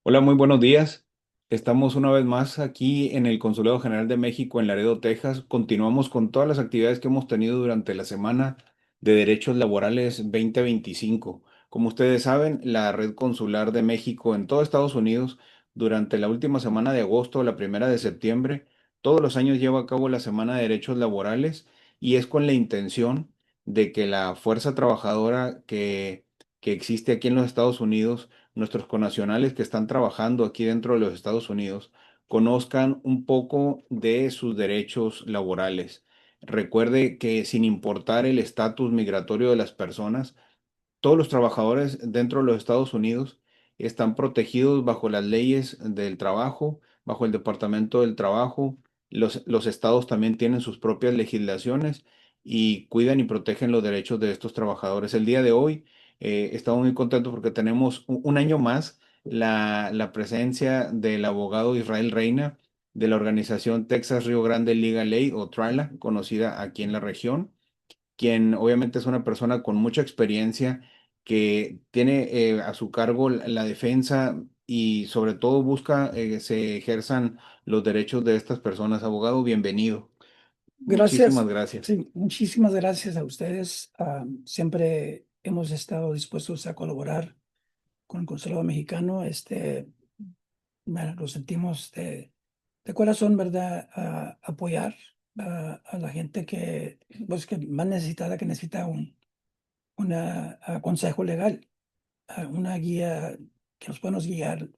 Hola, muy buenos días. Estamos una vez más aquí en el Consulado General de México en Laredo, Texas. Continuamos con todas las actividades que hemos tenido durante la Semana de Derechos Laborales 2025. Como ustedes saben, la Red Consular de México en todo Estados Unidos durante la última semana de agosto o la primera de septiembre, todos los años lleva a cabo la Semana de Derechos Laborales y es con la intención de que la fuerza trabajadora que existe aquí en los Estados Unidos, nuestros connacionales que están trabajando aquí dentro de los Estados Unidos conozcan un poco de sus derechos laborales. Recuerde que sin importar el estatus migratorio de las personas, todos los trabajadores dentro de los Estados Unidos están protegidos bajo las leyes del trabajo, bajo el Departamento del Trabajo. Los estados también tienen sus propias legislaciones y cuidan y protegen los derechos de estos trabajadores. El día de hoy estamos muy contentos porque tenemos un año más la presencia del abogado Israel Reina de la organización Texas Rio Grande Legal Aid o TRALA, conocida aquí en la región, quien obviamente es una persona con mucha experiencia que tiene a su cargo la defensa y sobre todo busca se ejerzan los derechos de estas personas. Abogado, bienvenido. Muchísimas Gracias, gracias. sí, muchísimas gracias a ustedes. Siempre hemos estado dispuestos a colaborar con el Consulado Mexicano. Bueno, lo sentimos de corazón, ¿verdad? Apoyar a la gente que más necesitada, que necesita un consejo legal, una guía que nos pueda guiar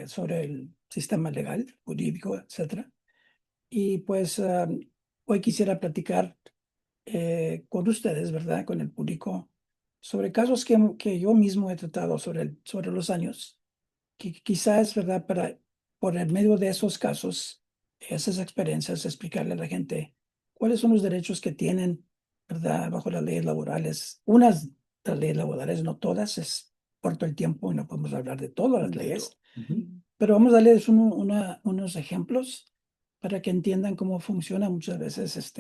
sobre el sistema legal, jurídico, etcétera. Y pues hoy quisiera platicar con ustedes, ¿verdad? Con el público, sobre casos que yo mismo he tratado sobre los años, que quizás, ¿verdad? Por el medio de esos casos, esas experiencias, explicarle a la gente cuáles son los derechos que tienen, ¿verdad? Bajo las leyes laborales. Unas de las leyes laborales, no todas, es corto el tiempo y no podemos hablar de todas las De todo. leyes, Ujú. pero vamos a darles unos ejemplos para que entiendan cómo funciona muchas veces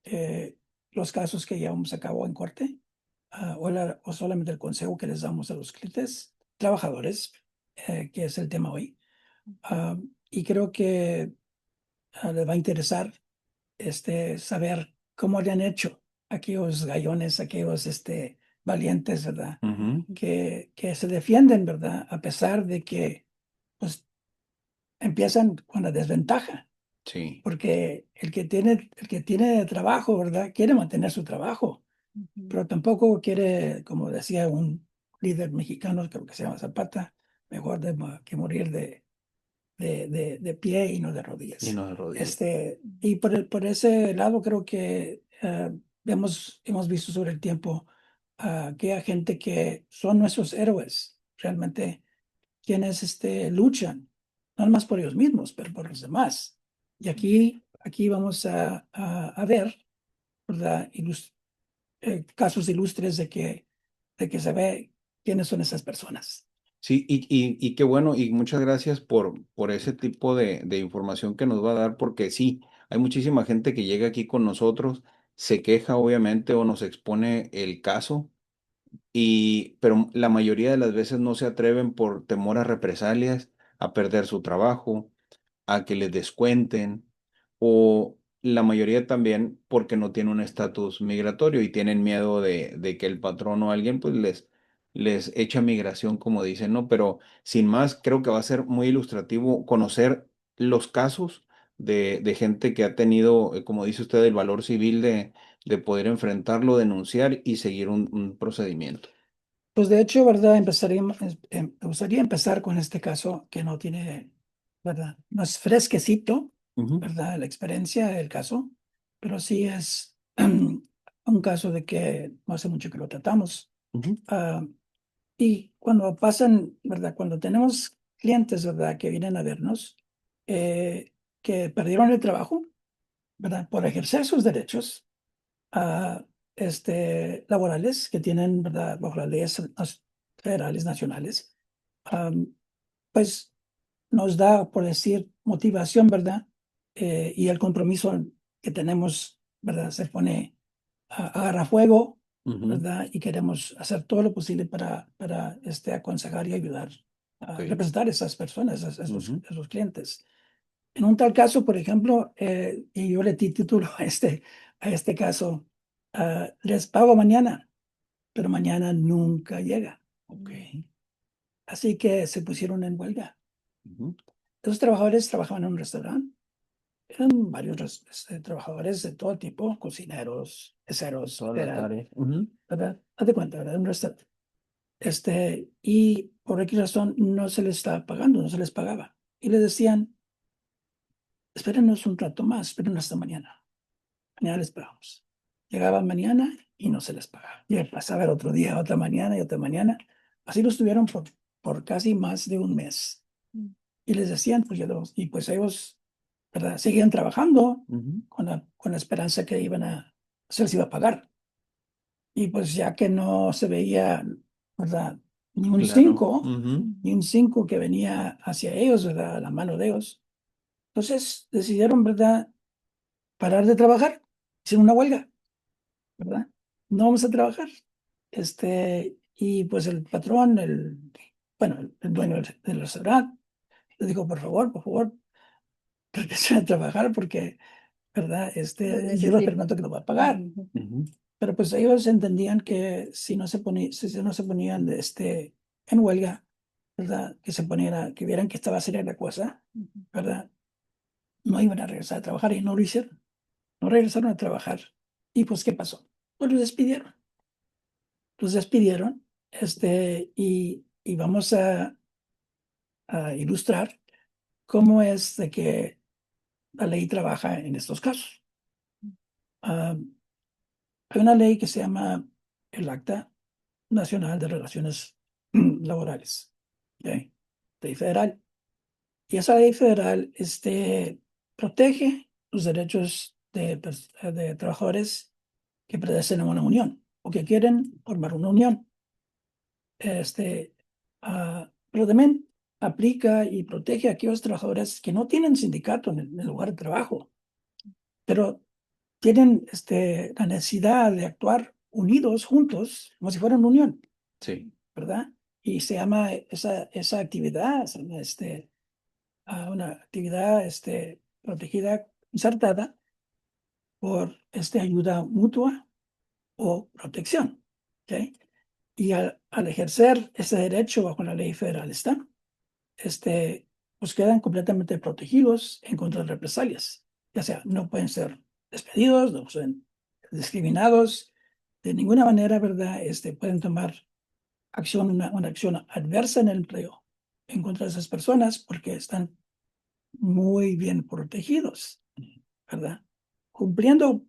eh, los casos que llevamos a cabo en corte, o solamente el consejo que les damos a los clientes, trabajadores, que es el tema hoy. Ah, y creo que les va a interesar saber cómo le han hecho aquellos gallones, aquellos valientes, ¿verdad? Ujú. Que se defienden, ¿verdad? A pesar de que pues, empiezan con la desventaja, Sí. porque el que tiene trabajo, ¿verdad? Quiere mantener su trabajo, pero tampoco quiere, como decía un líder mexicano, creo que se llama Zapata, mejor que morir de pie y no de Y rodillas. no de rodillas. Y por ese lado creo que hemos visto sobre el tiempo que hay gente que son nuestros héroes, realmente quienes luchan, no más por ellos mismos, pero por los demás. Y aquí vamos a ver, ¿verdad? Casos ilustres de que se ve quiénes son esas personas. Sí, y qué bueno, y muchas gracias por ese tipo de información que nos va a dar, porque sí, hay muchísima gente que llega aquí con nosotros, se queja obviamente o nos expone el caso, pero la mayoría de las veces no se atreven por temor a represalias, a perder su trabajo, a que les descuenten, o la mayoría también porque no tiene un estatus migratorio y tienen miedo de que el patrón o alguien pues les echa migración, como dicen, ¿no? Pero sin más, creo que va a ser muy ilustrativo conocer los casos de gente que ha tenido, como dice usted, el valor civil de poder enfrentarlo, denunciar y seguir un procedimiento. Pues de hecho, ¿verdad? Me gustaría empezar con este caso que no tiene, ¿verdad? No es fresquecito, Ujú, ¿verdad? La experiencia del caso, pero sí es un caso de que no hace mucho que lo tratamos. ujú, Ah, y cuando pasan, ¿verdad? Cuando tenemos clientes, ¿verdad? Que vienen a vernos, que perdieron el trabajo, ¿verdad? Por ejercer sus derechos a laborales que tienen, ¿verdad? Bajo las leyes federales, nacionales, am, pues nos da, por decir, motivación, ¿verdad? Y el compromiso que tenemos, ¿verdad? Se pone agarra fuego, ujú. ¿verdad? Y queremos hacer todo lo posible para aconsejar y ayudar. Ok. representar a esas personas, Ujú. a esos clientes. En un tal caso, por ejemplo, y yo le di título a este caso, les pago mañana, pero mañana nunca llega. Ok. Así que se pusieron en huelga. Ujú. Los trabajadores trabajaban en un restaurante. Eran varios trabajadores de todo tipo, cocineros, meseros, Todas las era, áreas. Ujú. ¿verdad? Haz de cuenta, ¿verdad? Un restaurante. Y por X razón no se les estaba pagando, no se les pagaba. Y les decían, espérenos un rato más, espérenos hasta mañana. Mañana les pagamos. Llegaba mañana y no se les pagaba. Y pasaba el otro día, otra mañana y otra mañana. Así lo estuvieron por casi más de un mes. Y les decían, pues, y pues ellos, ¿verdad? Seguían trabajando Ujú. con la esperanza que se les iba a pagar. Y pues ya que no se veía, ¿verdad? Ni un Claro. 5, Ujú. ni un 5 que venía hacia ellos, ¿verdad? A la mano de ellos. Entonces decidieron, ¿verdad? Parar de trabajar, hacer una huelga, ¿verdad? No vamos a trabajar. Y pues el patrón, bueno, el dueño del restaurante, le dijo, por favor, regresen a trabajar porque, ¿verdad? Yo les prometo que lo va a pagar. Ujú. Pero pues ellos entendían que si no se ponían en huelga, ¿verdad? Que vieran que estaba seria la cosa, ¿verdad? No iban a regresar a trabajar y no lo hicieron. No regresaron a trabajar. ¿Y pues qué pasó? Pues los despidieron. Los despidieron, y vamos a ilustrar cómo es de que la ley trabaja en estos casos. Ah, Hay una ley que se llama el Acta Nacional de Relaciones Laborales, ¿ok? Ley federal. Y esa ley federal protege los derechos de trabajadores que pertenecen a una unión o que quieren formar una unión. Pero también aplica y protege a aquellos trabajadores que no tienen sindicato en el lugar de trabajo, pero tienen la necesidad de actuar unidos, juntos, como si fueran una unión, Sí. ¿verdad? Y se llama esa actividad, se llama una actividad protegida, insertada por ayuda mutua o protección. ¿Ok? Y al ejercer ese derecho bajo la ley federal, este, pues quedan completamente protegidos en contra de represalias. Ya sea, no pueden ser despedidos, no pueden ser discriminados, de ninguna manera, ¿verdad? Pueden tomar una acción adversa en el empleo en contra de esas personas porque están muy bien protegidos, ¿verdad? Cumpliendo,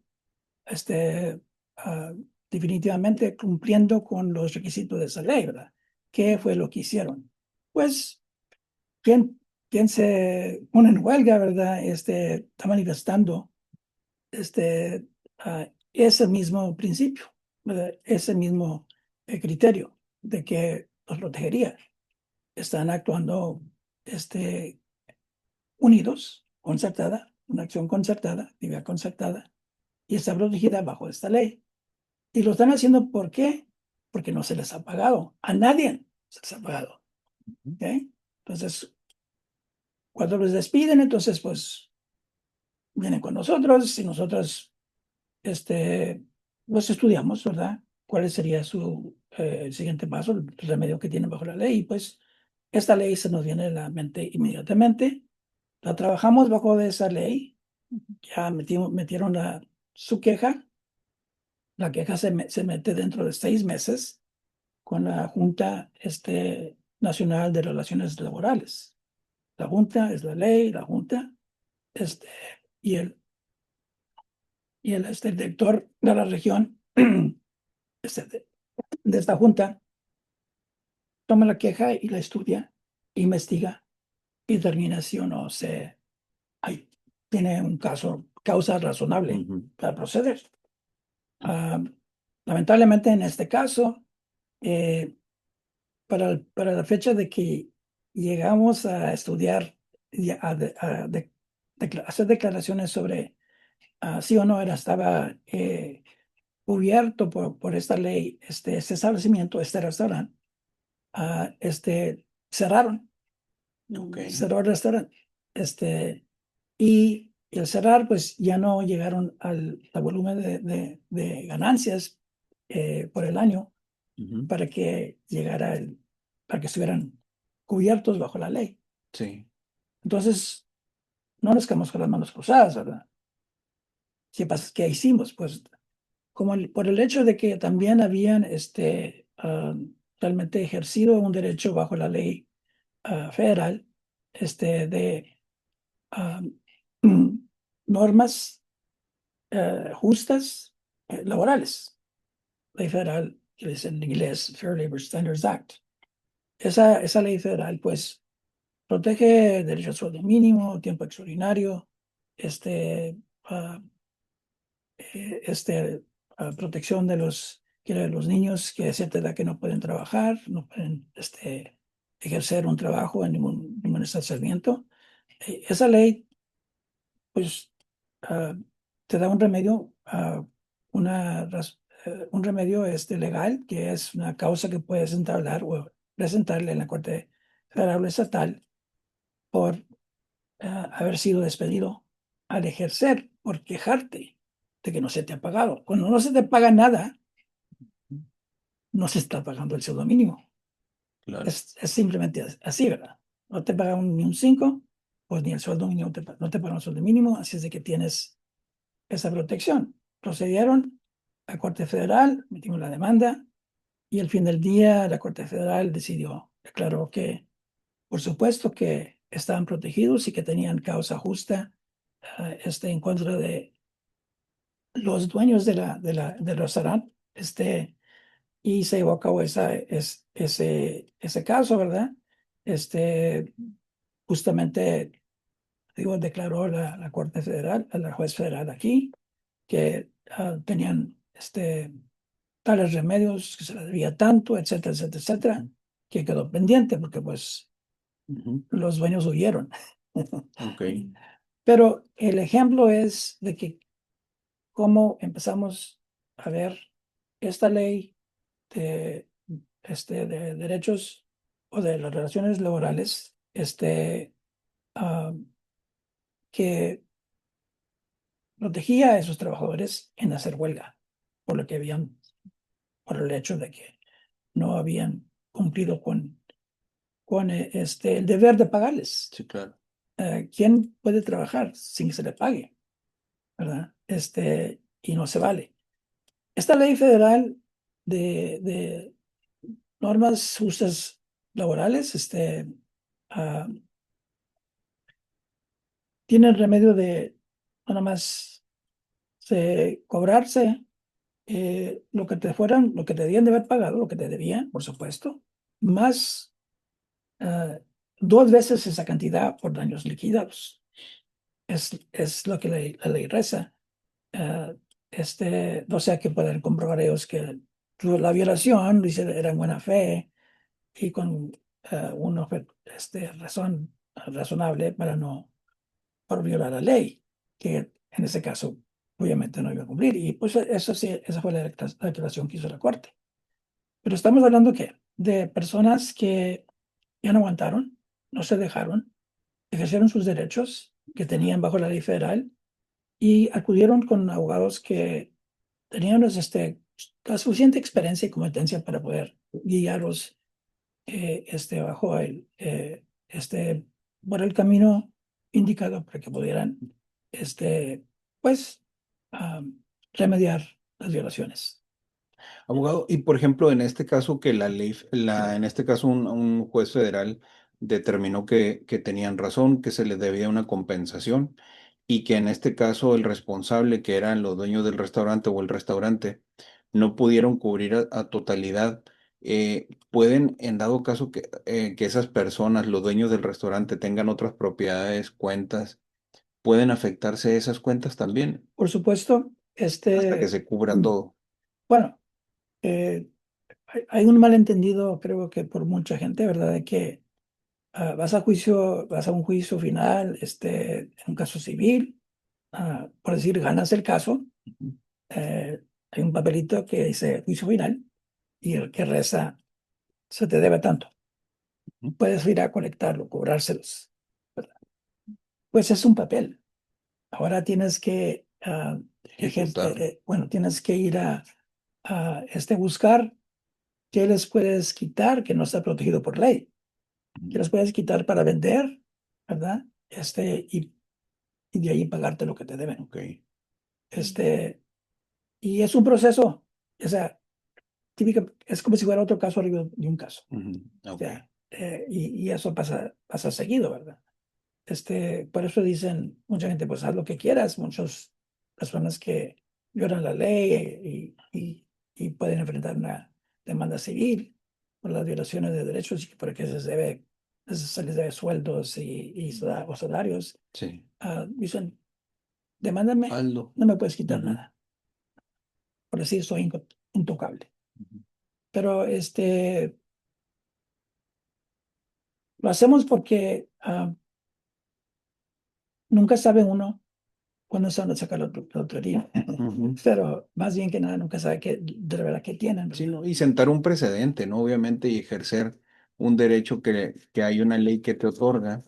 este, ah, definitivamente cumpliendo con los requisitos de esa ley, ¿verdad? ¿Qué fue lo que hicieron? Pues, ¿quién, quién se pone en huelga, ¿verdad? Está manifestando ese mismo principio, ¿verdad? Ese mismo criterio de que los protegería. Están actuando unidos, concertada, una acción concertada, actividad concertada, y está protegida bajo esta ley. Y lo están haciendo ¿por qué? Porque no se les ha pagado. A nadie se les ha pagado. ¿Ok? Entonces, cuando los despiden, entonces, pues, vienen con nosotros y nosotros, pues, estudiamos, ¿verdad? ¿Cuál sería el siguiente paso, el remedio que tienen bajo la ley? Y pues, esta ley se nos viene a la mente inmediatamente. La trabajamos bajo de esa ley. Ya metieron su queja. La queja se mete dentro de 6 meses con la Junta Nacional de Relaciones Laborales. La Junta es la ley, la Junta, este, y el director de la región este, de esta Junta toma la queja y la estudia, investiga y determina si o no tiene causa razonable Ujú. para proceder. Ah, Lamentablemente en este caso, eh, para la fecha de que llegamos a estudiar y hacer declaraciones sobre si o no estaba cubierto por esta ley, este establecimiento, este restaurante, cerraron, Ok. cerró el restaurante. Y al cerrar, pues ya no llegaron al volumen de ganancias por el año Ujú. para que llegara para que estuvieran cubiertos bajo la ley. Sí. Entonces, no nos quedamos con las manos cruzadas, ¿verdad? ¿Qué pasa? ¿Qué hicimos? Pues como por el hecho de que también habían realmente ejercido un derecho bajo la ley federal de ah, normas justas laborales. Ley federal, que es en inglés Fair Labor Standards Act. Esa ley federal, pues, protege derecho al sueldo mínimo, tiempo extraordinario, este, ah, protección de los niños que a cierta edad que no pueden trabajar, no pueden ejercer un trabajo en ningún establecimiento. Esa ley, pues, ah, te da un remedio, un remedio legal, que es una causa que puedes entablar o presentarle en la Corte Federal o Estatal por haber sido despedido al ejercer, por quejarte de que no se te ha pagado. Cuando no se te paga nada, no se está pagando el sueldo mínimo. Claro. Es simplemente así, ¿verdad? No te pagan ni un 5, pues ni el sueldo mínimo, no te pagan el sueldo mínimo, así es de que tienes esa protección. Procedieron a Corte Federal, metimos la demanda y al fin del día la Corte Federal declaró que, por supuesto, que estaban protegidos y que tenían causa justa en contra de los dueños del restaurante, y se llevó a cabo ese caso, ¿verdad? Este, justamente, digo, declaró la Corte Federal, la juez federal aquí, que tenían tales remedios, que se les debía tanto, etcétera, etcétera, etcétera, que quedó pendiente porque pues Ujú. los dueños huyeron. Ok. Pero el ejemplo es de que cómo empezamos a ver esta ley de, de derechos o de las relaciones laborales, ah, que protegía a esos trabajadores en hacer huelga, por lo que por el hecho de que no habían cumplido con el deber de pagarles. Sí, claro. ¿Quién puede trabajar sin que se le pague? ¿Verdad? Y no se vale. Esta ley federal de normas justas laborales, ah, tiene el remedio de nada más cobrarse lo que te debían de haber pagado, lo que te debían, por supuesto, más ah, dos veces esa cantidad por daños liquidados. Es lo que la ley reza. Ah, no sea que puedan comprobar ellos que la violación dice, era en buena fe y con una razón razonable para no por violar la ley, que en ese caso obviamente no iba a cumplir. Y pues eso sí, esa fue la declaración que hizo la Corte. Pero estamos hablando ¿qué? De personas que ya no aguantaron, no se dejaron, ejercieron sus derechos que tenían bajo la ley federal y acudieron con abogados que tenían la suficiente experiencia y competencia para poder guiarlos bajo por el camino indicado para que pudieran, pues, remediar las violaciones. Abogado, y por ejemplo, en este caso que la ley, en este caso un juez federal determinó que tenían razón, que se les debía una compensación y que en este caso el responsable, que eran los dueños del restaurante o el restaurante, no pudieron cubrir a totalidad. Pueden, en dado caso que esas personas, los dueños del restaurante, tengan otras propiedades, cuentas, pueden afectarse esas cuentas también Por supuesto, hasta que se cubra todo. bueno, eh, hay un malentendido, creo que por mucha gente, ¿verdad? De que vas a un juicio final, en un caso civil, por decir, ganas el caso, hay un papelito que dice juicio final y el que reza se te debe tanto. Ujú. puedes ir a colectarlo, cobrárselos, ¿verdad? Pues es un papel. Ahora tienes que, Ejecutarlo. bueno, tienes que ir a buscar qué les puedes quitar que no está protegido por ley, qué Ujú. les puedes quitar para vender, ¿verdad? Y de ahí pagarte lo que te deben. Ok. Este, y es un proceso, o sea, es como si fuera otro caso arriba de un caso. Ujú. O Ok. sea, y eso pasa seguido, ¿verdad? Por eso dicen mucha gente, pues haz lo que quieras, muchas personas que violan la ley y pueden enfrentar una demanda civil por las violaciones de derechos y porque se les debe sueldos o salarios. Sí. Dicen, demándame, Aldo. no me puedes quitar Ujú. nada. Por decir, soy intocable. Ujú. Pero lo hacemos porque nunca sabe uno cuándo se van a sacar la lotería. Ujú. Pero más bien que nada, nunca sabe de la verdad que tienen, Sí, ¿verdad? ¿no? Y sentar un precedente, ¿no? Obviamente, y ejercer un derecho que hay una ley que te otorga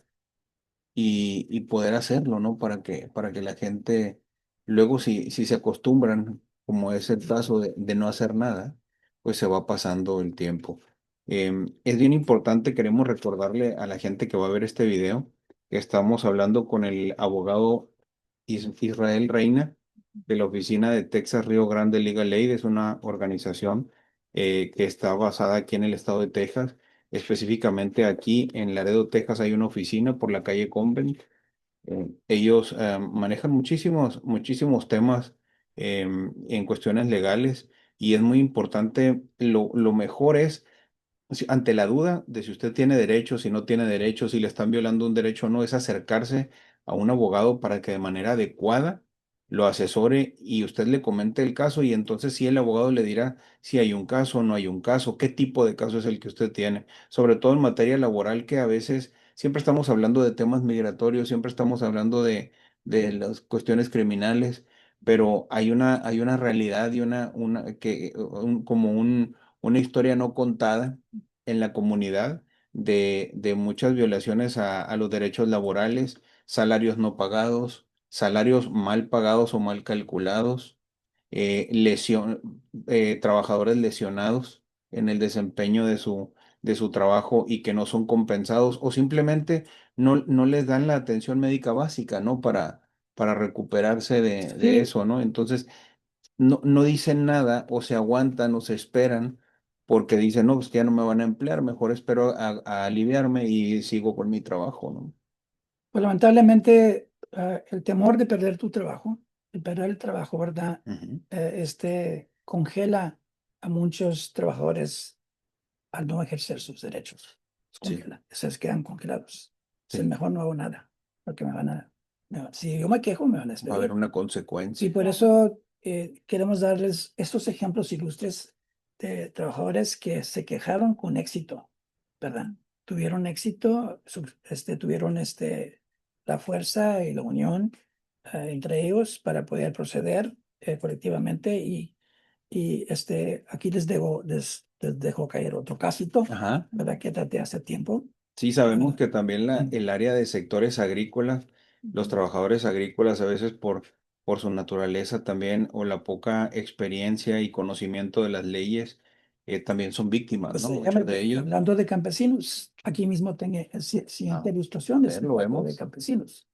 y poder hacerlo, ¿no? Para que la gente, luego si se acostumbran, como es el caso de no hacer nada, pues se va pasando el tiempo. Es bien importante, queremos recordarle a la gente que va a ver este video, que estamos hablando con el abogado Israel Reina de la oficina de Texas Río Grande Legal Aid. Es una organización que está basada aquí en el estado de Texas. Específicamente aquí en Laredo, Texas, hay una oficina por la calle Convent. Ellos manejan muchísimos temas en cuestiones legales y es muy importante. Lo mejor es ante la duda de si usted tiene derechos, si no tiene derechos, si le están violando un derecho o no, es acercarse a un abogado para que de manera adecuada lo asesore y usted le comente el caso y entonces sí el abogado le dirá si hay un caso o no hay un caso, qué tipo de caso es el que usted tiene, sobre todo en materia laboral que a veces siempre estamos hablando de temas migratorios, siempre estamos hablando de las cuestiones criminales, pero hay una realidad y como una historia no contada en la comunidad de muchas violaciones a los derechos laborales, salarios no pagados, salarios mal pagados o mal calculados, trabajadores lesionados en el desempeño de su trabajo y que no son compensados o simplemente no les dan la atención médica básica, ¿no? Para recuperarse de Sí, eso, ¿no? Entonces, no dicen nada o se aguantan o se esperan porque dicen, no, pues que ya no me van a emplear, mejor espero a aliviarme y sigo con mi trabajo, ¿no? pues lamentablemente el temor de perder tu trabajo, el perder el trabajo, ¿verdad? Ujú. Congela a muchos trabajadores al no ejercer sus derechos. Los Sí, congela, se quedan congelados. Es sí, mejor no hago nada, porque si yo me quejo, me van a va a haber despedir. una Y consecuencia. por eso queremos darles estos ejemplos ilustres de trabajadores que se quejaron con éxito, ¿verdad? Tuvieron éxito, tuvieron la fuerza y la unión entre ellos para poder proceder colectivamente y aquí les dejo caer otro casito, Ajá. ¿verdad? Que traté hace tiempo. Sí, sabemos Ah, que también el área de sectores agrícolas, los trabajadores agrícolas a veces por su naturaleza también o la poca experiencia y conocimiento de las leyes, también son víctimas, Pues ¿no? déjame, Muchos de ellos. hablando de campesinos, aquí mismo tengo A, siguiente a ilustración, es ver, un lo cuadro de vemos. campesinos.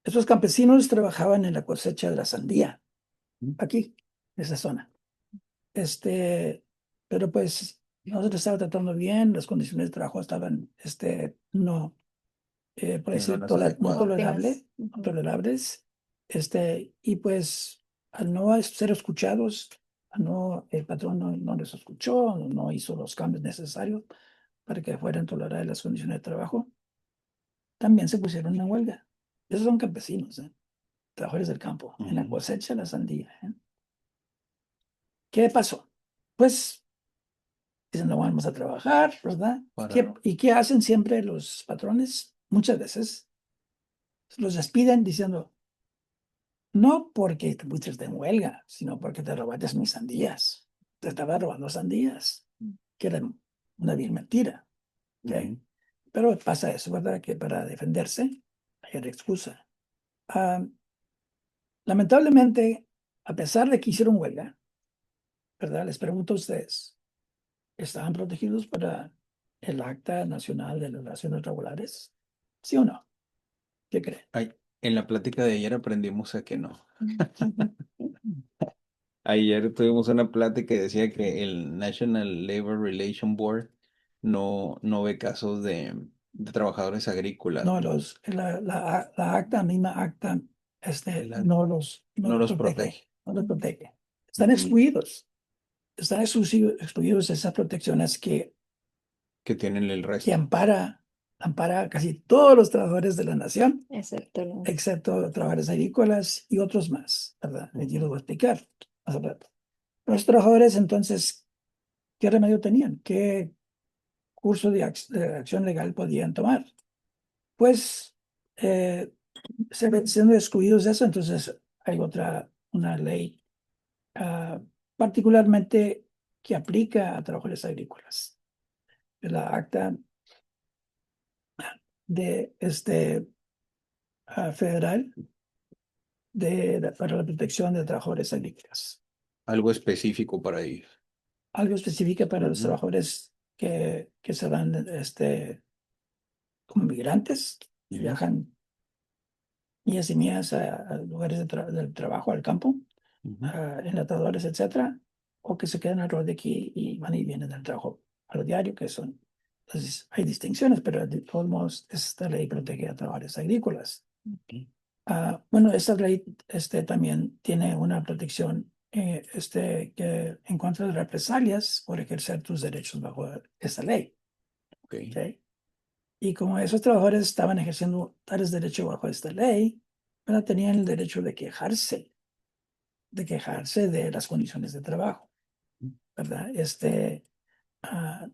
Esos campesinos trabajaban en la cosecha de la sandía, Ujú. aquí, en esa zona. Pero pues no se les estaba tratando bien, las condiciones de trabajo estaban, no, por No decir, las no adecuadas. tolerables. Y pues al no ser escuchados, el patrón no les escuchó, no hizo los cambios necesarios para que fueran toleradas las condiciones de trabajo, también se pusieron en huelga. Esos son campesinos, trabajadores del campo, en la Ujú. cosecha de la sandía. ¿Qué pasó? Pues dicen, no vamos a trabajar, ¿verdad? Para no. ¿Y qué hacen siempre los patrones? Muchas veces los despiden diciendo, no porque te pusiste en huelga, sino porque te robaste mis sandías. Te estaba robando sandías, que era una vil mentira. ¿ok? Ujú. Pero pasa eso, ¿verdad? Que para defenderse hay una excusa. Ah, lamentablemente, a pesar de que hicieron huelga, ¿verdad? Les pregunto a ustedes, ¿estaban protegidos para el Acta Nacional de las Relaciones Regulares? ¿Sí o no? ¿Qué creen? Ay, en la plática de ayer aprendimos a que no. Ayer tuvimos una plática y decía que el National Labor Relation Board no ve casos de trabajadores agrícolas, No, ¿no? la acta, misma acta, La- no no los los protege, protege. no los protege. Están Ujú. excluidos, excluidos de esas protecciones Que tienen el que resto. ampara a casi todos los trabajadores de la nación, Excepto los... excepto trabajadores agrícolas y otros más, ¿verdad? Y yo lo Ujú. voy a explicar más al rato. Los trabajadores, entonces, ¿qué remedio tenían? ¿Qué curso de acción legal podían tomar? Pues, siendo excluidos de eso, entonces hay una ley particularmente que aplica a trabajadores agrícolas. La acta de federal para la protección de trabajadores agrícolas. Algo específico para ellos. Algo específico para los Ujú. trabajadores que se van como migrantes y Ujú. viajan millas y millas a lugares del trabajo, al campo, Ujú. enlatadores, etcétera, o que se quedan alrededor de aquí y van y vienen del trabajo a lo diario, que son. Entonces, hay distinciones, pero de todos modos, esta ley protege a trabajadores agrícolas. Ok. Bueno, esta ley también tiene una protección que en contra de represalias por ejercer tus derechos bajo esta ley. Ok. ¿Ok? Y como esos trabajadores estaban ejerciendo tales derechos bajo esta ley, bueno, tenían el derecho de quejarse de las condiciones de trabajo, ¿verdad? Ah,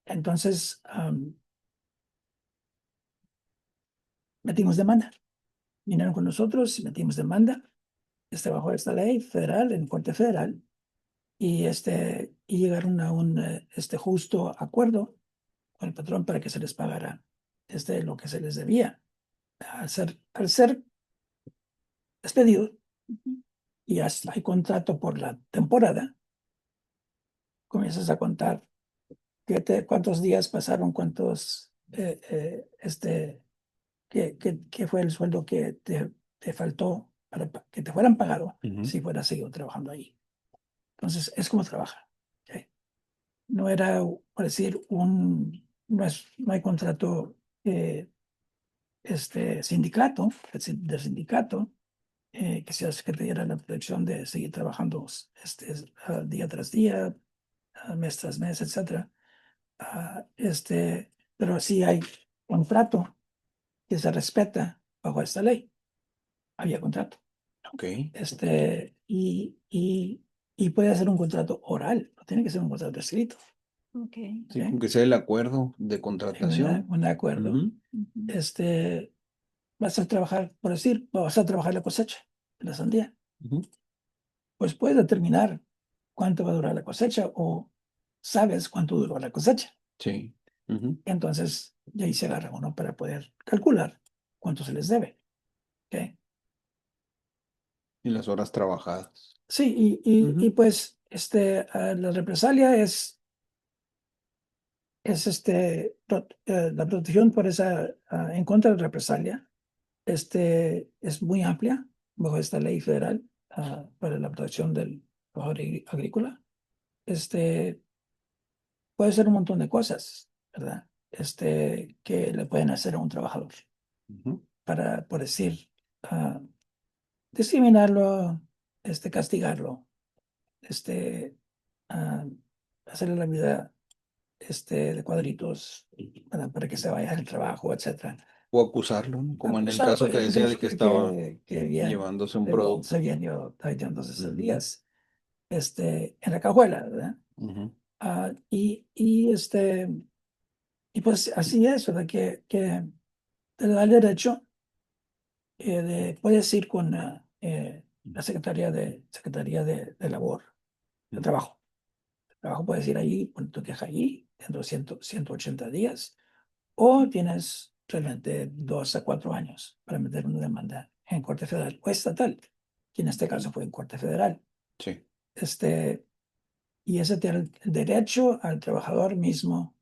entonces, metimos demanda. Vinieron con nosotros y metimos demanda bajo esta ley federal, en Corte Federal, y llegaron a un justo acuerdo con el patrón para que se les pagara lo que se les debía. Al ser despedido y hasta hay contrato por la temporada, comienzas a contar cuántos días pasaron, qué fue el sueldo que te faltó para que te fueran pagado Ujú. si fueras seguido trabajando ahí. Entonces, es como trabaja. ¿Ok? No era, por decir, no hay contrato sindicato, del sindicato, que se que te diera la protección de seguir trabajando día tras día, mes tras mes, etcétera. Pero sí hay contrato que se respeta bajo esta ley. Había contrato. Ok. Y puede ser un contrato oral, no tiene que ser un contrato escrito. Ok. Sí, ¿Ok? con que sea el acuerdo de Hay contratación. un acuerdo. Ujú. Ujú. Este, vas a trabajar, por decir, vas a trabajar la cosecha de la sandía. Ujú. Pues puedes determinar cuánto va a durar la cosecha o sabes cuánto duró la cosecha. Sí. Ujú. Entonces, de ahí se agarra uno para poder calcular cuánto se les debe. ¿Ok? Y las horas trabajadas. Sí, y Ujú. pues la represalia es la protección por en contra de represalia, es muy amplia bajo esta ley federal para la protección del trabajador agrícola. Este, puede ser un montón de cosas, ¿verdad? Que le pueden hacer a un trabajador Ujú. para, por decir, ah, discriminarlo, castigarlo, este, ah, hacerle la vida de cuadritos, ¿verdad? Para que se vaya al trabajo, etcétera. O acusarlo, ¿no? Como en el Acusarlo, caso que decía de que estaba que bien, llevándose un producto. se bien yo entonces esos Ujú. días, en la cajuela, ¿verdad? Ujú. Y pues así es, ¿verdad? Que te da el derecho puedes ir con la Secretaría de Labor, de Ujú. Trabajo. Trabajo puedes ir ahí, poner tu queja allí, en 180 días, o tienes realmente 2 a 4 años para meter una demanda en Corte Federal o estatal, que en este caso fue en Corte Federal. Sí, Este, y ese tiene el derecho al trabajador mismo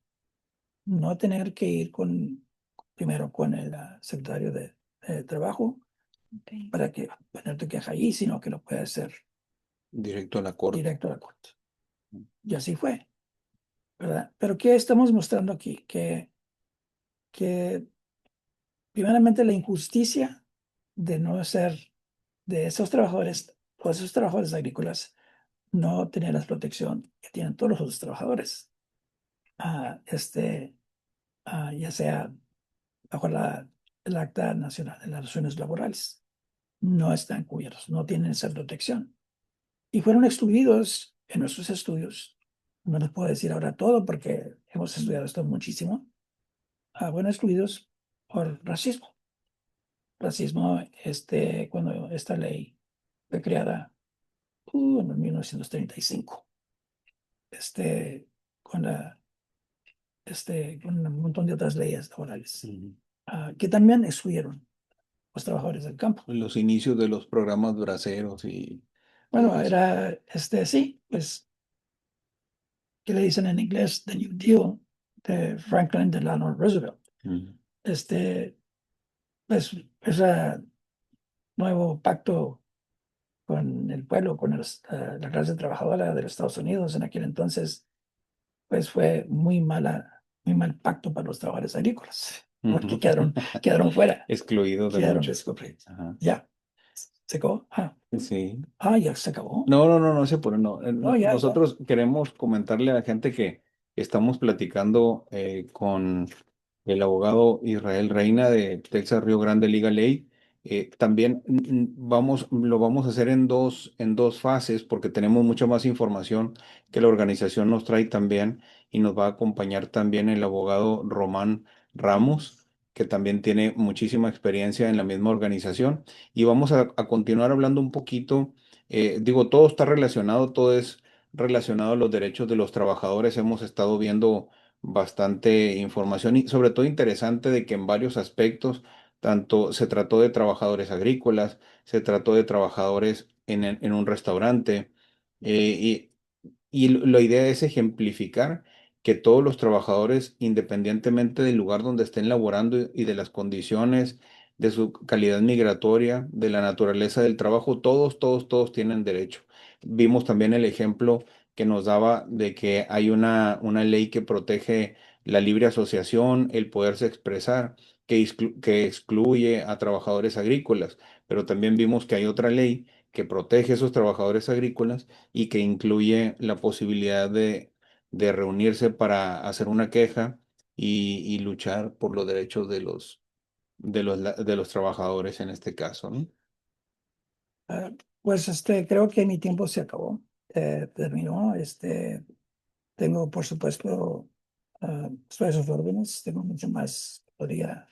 no tener que ir primero con el secretario de Trabajo para que poner tu queja ahí, sino que lo puede hacer directo a la corte. directo a la corte. Y así fue, ¿verdad? Pero ¿qué estamos mostrando aquí? Que primeramente la injusticia de no ser, de esos trabajadores, o esos trabajadores agrícolas, no tener la protección que tienen todos los otros trabajadores. Ya sea bajo el Acta Nacional de las Relaciones Laborales. No están cubiertos, no tienen esa protección. Y fueron excluidos en nuestros estudios. No les puedo decir ahora todo porque hemos estudiado esto muchísimo. Fueron excluidos por racismo. Racismo, cuando esta ley fue creada en 1935, este, con, la, con un montón de otras leyes laborales, Ujú. que también excluyeron los trabajadores del campo. Los inicios de los programas braceros y todo Bueno, eso. sí, pues, ¿qué le dicen en inglés? The New Deal de Franklin Delano Roosevelt. Ujú. Este, pues, ese nuevo pacto con el pueblo, con la clase trabajadora de los Estados Unidos en aquel entonces, pues fue muy mal pacto para los trabajadores agrícolas, porque Ujú. quedaron fuera, Excluidos de quedaron mucho. descubridos. Ajá. Ya, se acabó. Sí. Ya se acabó. No, no, no, no se apure, no. No, ya, ya. Nosotros queremos comentarle a la gente que estamos platicando con el abogado Israel Reina de Texas Río Grande Legal Aid. También lo vamos a hacer en dos fases porque tenemos mucha más información que la organización nos trae también y nos va a acompañar también el abogado Román Ramos, que también tiene muchísima experiencia en la misma organización. Y vamos a continuar hablando un poquito. Digo, todo está relacionado, todo es relacionado a los derechos de los trabajadores. Hemos estado viendo bastante información y sobre todo interesante de que en varios aspectos, tanto se trató de trabajadores agrícolas, se trató de trabajadores en un restaurante, eh, y la idea es ejemplificar que todos los trabajadores, independientemente del lugar donde estén laborando y de las condiciones, de su calidad migratoria, de la naturaleza del trabajo, todos tienen derecho. Vimos también el ejemplo que nos daba de que hay una ley que protege la libre asociación, el poderse expresar, que excluye a trabajadores agrícolas, pero también vimos que hay otra ley que protege a esos trabajadores agrícolas y que incluye la posibilidad de reunirse para hacer una queja y luchar por los derechos de los trabajadores en este caso, ¿no? Pues creo que mi tiempo se acabó, terminó. Tengo, por supuesto, estoy a sus órdenes, tengo mucho más que podría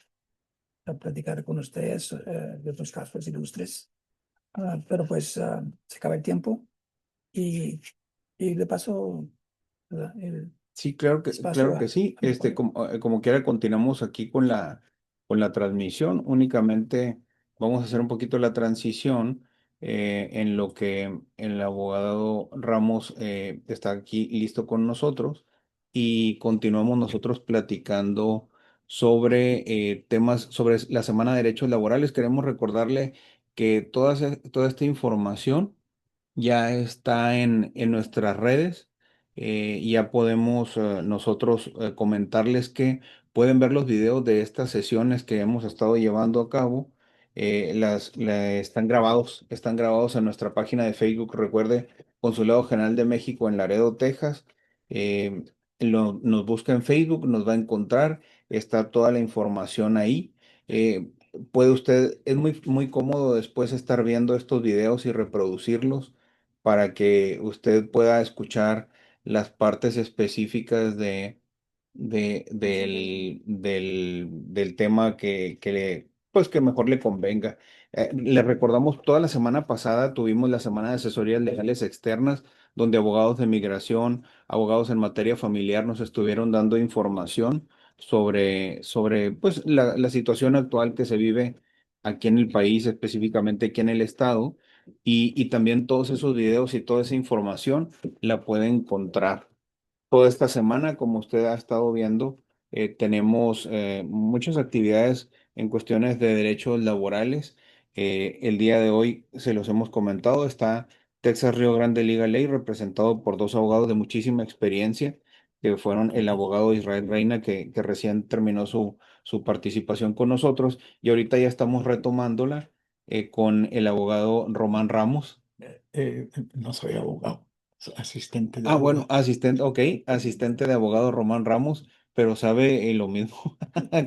platicar con ustedes de otros casos ilustres. Pero pues se acaba el tiempo y, y le paso el Sí, espacio claro que sí. a mi colega. Como quiera, continuamos aquí con la transmisión. Únicamente vamos a hacer un poquito la transición en lo que el abogado Ramos está aquí listo con nosotros y continuamos nosotros platicando sobre temas, sobre la Semana de Derechos Laborales. Queremos recordarle que toda esta información ya está en nuestras redes. Ya podemos nosotros comentarles que pueden ver los videos de estas sesiones que hemos estado llevando a cabo. Están grabados en nuestra página de Facebook. Recuerde, Consulado General de México en Laredo, Texas. Eh, nos busca en Facebook, nos va a encontrar, está toda la información ahí. Puede usted, es muy cómodo después estar viendo estos videos y reproducirlos para que usted pueda escuchar las partes específicas del tema pues que mejor le convenga. Le recordamos, toda la semana pasada tuvimos la semana de asesorías legales externas, donde abogados de migración, abogados en materia familiar nos estuvieron dando información sobre pues, la situación actual que se vive aquí en el país, específicamente aquí en el estado, y también todos esos videos y toda esa información la puede encontrar. Toda esta semana, como usted ha estado viendo, tenemos muchas actividades en cuestiones de derechos laborales. El día de hoy, se los hemos comentado, está Texas Río Grande Legal Aid, representado por dos abogados de muchísima experiencia, que fueron el abogado Israel Reina, que recién terminó su participación con nosotros, y ahorita ya estamos retomándola con el abogado Román Ramos. No soy abogado, soy asistente de Ah, bueno, abogado. asistente, ok, asistente de abogado Román Ramos, pero sabe lo mismo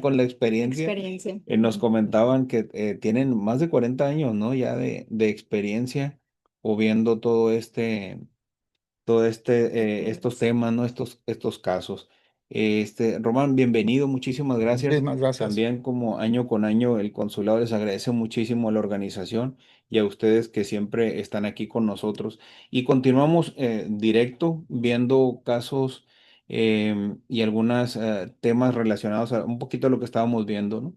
con la experiencia. Experiencia. Nos comentaban que tienen más de 40 años, ¿no? Ya de experiencia o viendo estos temas, ¿no? Estos casos. Román, bienvenido, muchísimas gracias. Muchísimas gracias. También como año con año el consulado les agradece muchísimo a la organización y a ustedes que siempre están aquí con nosotros. Y continuamos directo viendo casos y algunos temas relacionados a un poquito a lo que estábamos viendo, ¿no?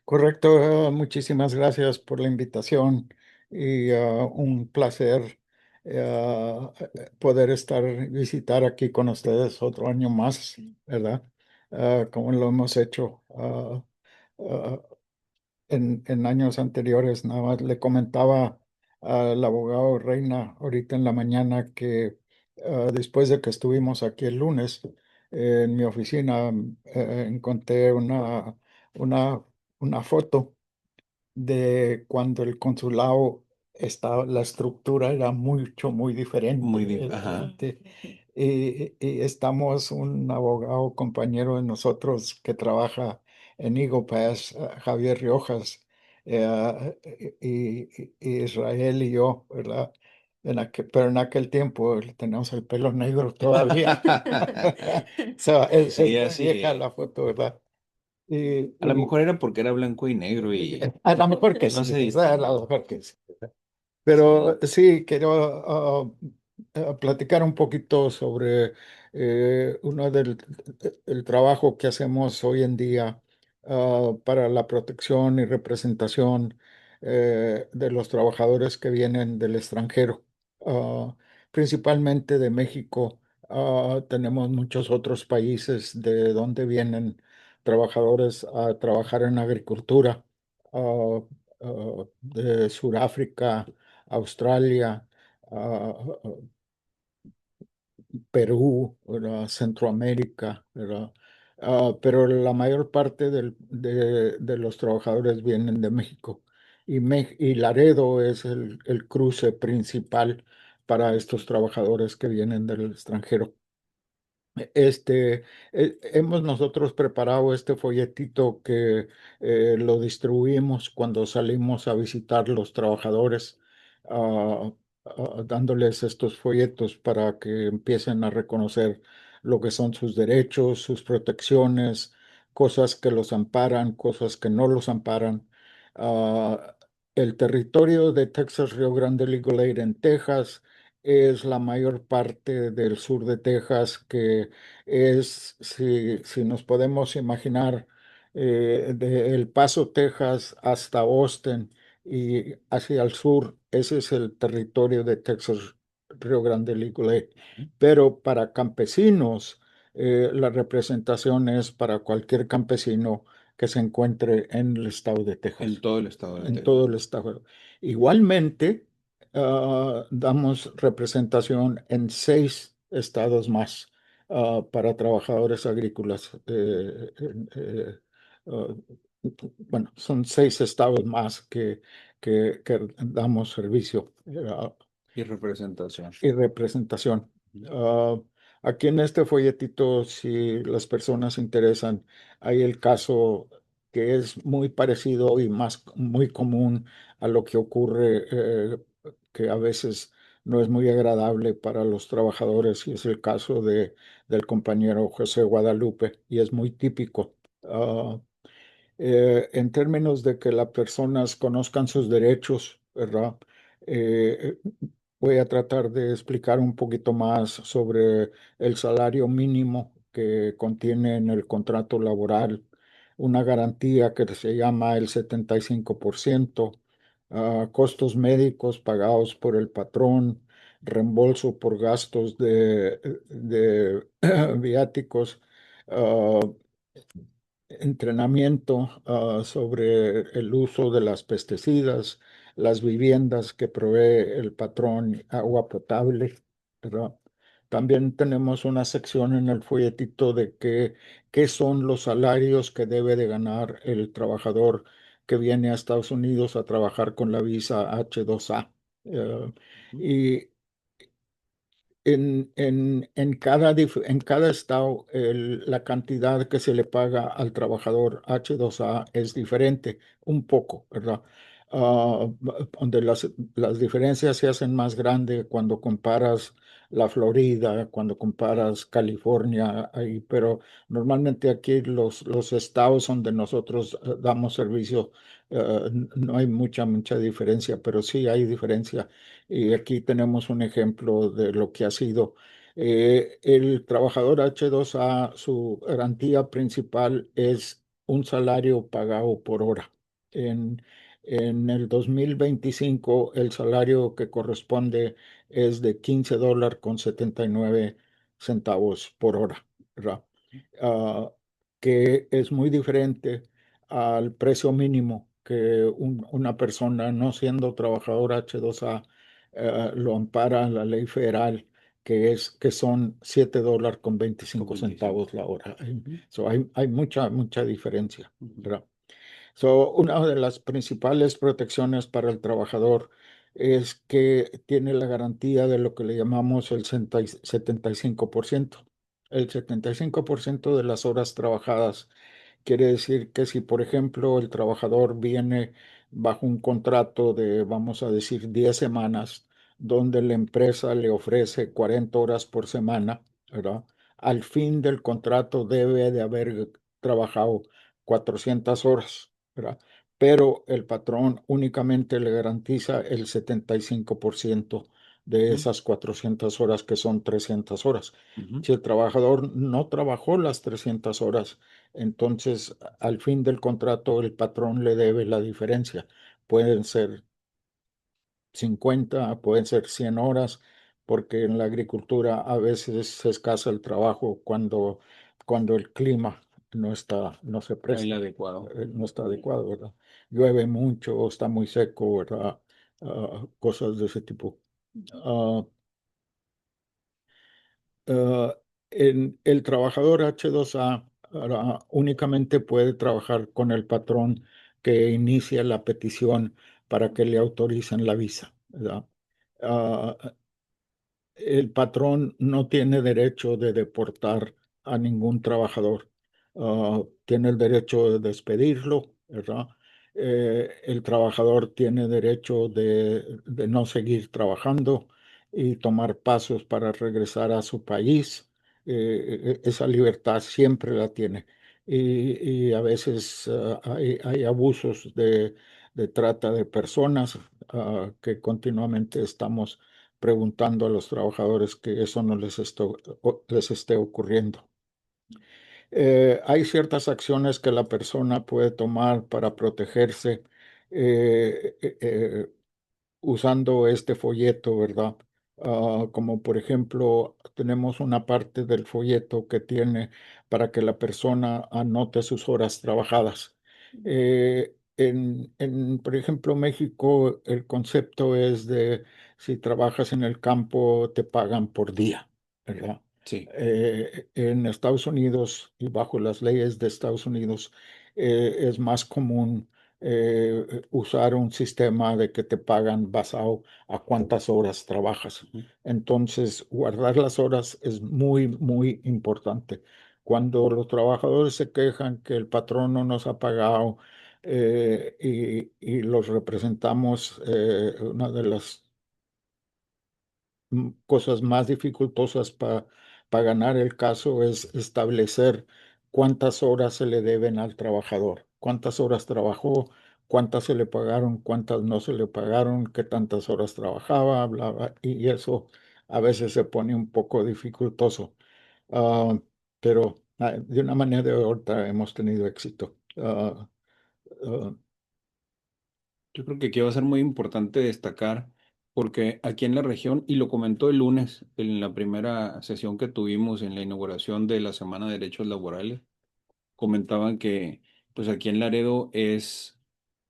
Correcto, muchísimas gracias por la invitación y un placer poder visitar aquí con ustedes otro año más, ¿verdad? Como lo hemos hecho ah, en años anteriores. Nada más le comentaba al abogado Reina ahorita en la mañana que después de que estuvimos aquí el lunes en mi oficina, encontré una, una foto de cuando el consulado estaba, la estructura era muy diferente. Ajá, Y estamos un abogado compañero de nosotros que trabaja en Eagle Pass, Javier Riojas, y Israel y yo, ¿verdad? Pero en aquel tiempo teníamos el pelo negro todavía. O sea, sí, es así vieja es. la foto, ¿verdad? Y, A lo y, mejor era porque era blanco y negro y a lo mejor que no sí, se ¿verdad? A lo distingue. mejor que sí. Pero sí, quiero platicar un poquito sobre uno del el trabajo que hacemos hoy en día para la protección y representación de los trabajadores que vienen del extranjero, ah, principalmente de México. Tenemos muchos otros países de donde vienen trabajadores a trabajar en agricultura, de Sudáfrica, Australia, ah, ah, Perú, ¿verdad? Centroamérica, ¿verdad? Pero la mayor parte de los trabajadores vienen de México y Laredo es el cruce principal para estos trabajadores que vienen del extranjero. Este, hemos nosotros preparado este folletito que lo distribuimos cuando salimos a visitar los trabajadores, ah, dándoles estos folletos para que empiecen a reconocer lo que son sus derechos, sus protecciones, cosas que los amparan, cosas que no los amparan. Ah, el territorio de Texas Río Grande Legal Aid en Texas es la mayor parte del sur de Texas, que es, si nos podemos imaginar, de El Paso, Texas, hasta Austin y hacia el sur, ese es el territorio de Texas Río Grande Legal Aid. Pero para campesinos, la representación es para cualquier campesino que se encuentre en el estado de En Texas, todo el estado de en Texas. todo el estado. Igualmente, damos representación en 6 estados más para trabajadores agrícolas. Ah, bueno, son 6 estados más que damos servicio Y representación. y representación. Ah, aquí en este folletito, si las personas se interesan, hay el caso que es muy parecido y muy común a lo que ocurre, que a veces no es muy agradable para los trabajadores, y es el caso del compañero José Guadalupe, y es muy típico. En términos de que las personas conozcan sus derechos, ¿verdad? Voy a tratar de explicar un poquito más sobre el salario mínimo que contiene en el contrato laboral una garantía que se llama el 75%, costos médicos pagados por el patrón, reembolso por gastos de viáticos, ah, entrenamiento sobre el uso de las pesticidas, las viviendas que provee el patrón, agua potable, ¿verdad? También tenemos una sección en el folletito de qué son los salarios que debe de ganar el trabajador que viene a Estados Unidos a trabajar con la visa H2A. Eh, Ujú. y en cada estado, la cantidad que se le paga al trabajador H2A es diferente, un poco, ¿verdad? Donde las diferencias se hacen más grandes cuando comparas la Florida, cuando comparas California, ahí, pero normalmente aquí los estados donde nosotros damos servicio, no hay mucha diferencia, pero sí hay diferencia y aquí tenemos un ejemplo de lo que ha sido. El trabajador H2A, su garantía principal es un salario pagado por hora. En, en el 2025, el salario que corresponde es de $15.79 por hora, ¿verdad? Ah, que es muy diferente al precio mínimo que una persona no siendo trabajador H2A lo ampara la ley federal, que son $7 con Con 25 25. centavos la hora. Ujú, Hay mucha diferencia, ujú, ¿verdad? Una de las principales protecciones para el trabajador es que tiene la garantía de lo que le llamamos el 75%. El 75% de las horas trabajadas. Quiere decir que si, por ejemplo, el trabajador viene bajo un contrato de, vamos a decir, 10 semanas, donde la empresa le ofrece 40 horas por semana, ¿verdad? Al fin del contrato debe de haber trabajado 400 horas, ¿verdad? Pero el patrón únicamente le garantiza el 75% de ujú, esas 400 horas, que son 300 horas. ujú. Si el trabajador no trabajó las 300 horas, entonces al fin del contrato el patrón le debe la diferencia. Pueden ser 50, pueden ser 100 horas, porque en la agricultura a veces se escasa el trabajo cuando el clima no se El presta, adecuado. no está adecuado, ¿verdad? Llueve mucho, está muy seco, ¿verdad? Cosas de ese tipo. Ah, ah, el trabajador H2A únicamente puede trabajar con el patrón que inicia la petición para que le autoricen la visa, ¿verdad? Ah, el patrón no tiene derecho de deportar a ningún trabajador. Tiene el derecho de despedirlo, ¿verdad? El trabajador tiene derecho de no seguir trabajando y tomar pasos para regresar a su país. Esa libertad siempre la tiene. Y a veces hay abusos de trata de personas, que continuamente estamos preguntando a los trabajadores que eso no les esté ocurriendo. Hay ciertas acciones que la persona puede tomar para protegerse, eh, eh, eh, usando este folleto, ¿verdad? Como por ejemplo, tenemos una parte del folleto que tiene para que la persona anote sus horas trabajadas. Por ejemplo, México, el concepto es de si trabajas en el campo, te pagan por día, ¿verdad? Sí. En Estados Unidos y bajo las leyes de Estados Unidos, es más común usar un sistema de que te pagan basado a cuántas horas trabajas. Ujú. Entonces, guardar las horas es muy importante. Cuando los trabajadores se quejan que el patrón no nos ha pagado, y los representamos, una de las cosas más dificultosas para ganar el caso es establecer cuántas horas se le deben al trabajador, cuántas horas trabajó, cuántas se le pagaron, cuántas no se le pagaron, qué tantas horas trabajaba, bla, bla, y eso a veces se pone un poco dificultoso. Ah, pero de una manera de otra hemos tenido éxito. Ah, Yo creo que aquí va a ser muy importante destacar, porque aquí en la región, y lo comentó el lunes en la primera sesión que tuvimos en la inauguración de la Semana de Derechos Laborales, comentaban que pues aquí en Laredo es,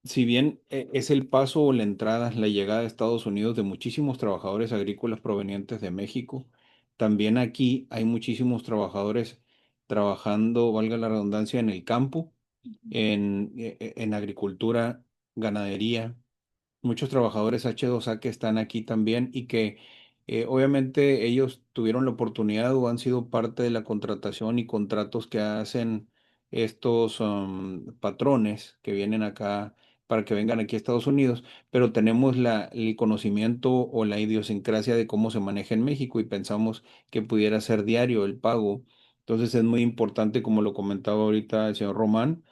si bien es el paso o la entrada, la llegada a Estados Unidos de muchísimos trabajadores agrícolas provenientes de México, también aquí hay muchísimos trabajadores trabajando, valga la redundancia, en el campo, en agricultura, ganadería, muchos trabajadores H2A que están aquí también y que obviamente ellos tuvieron la oportunidad o han sido parte de la contratación y contratos que hacen estos patrones que vienen acá para que vengan aquí a Estados Unidos, pero tenemos el conocimiento o la idiosincrasia de cómo se maneja en México y pensamos que pudiera ser diario el pago. Entonces es muy importante, como lo comentaba ahorita el señor Román,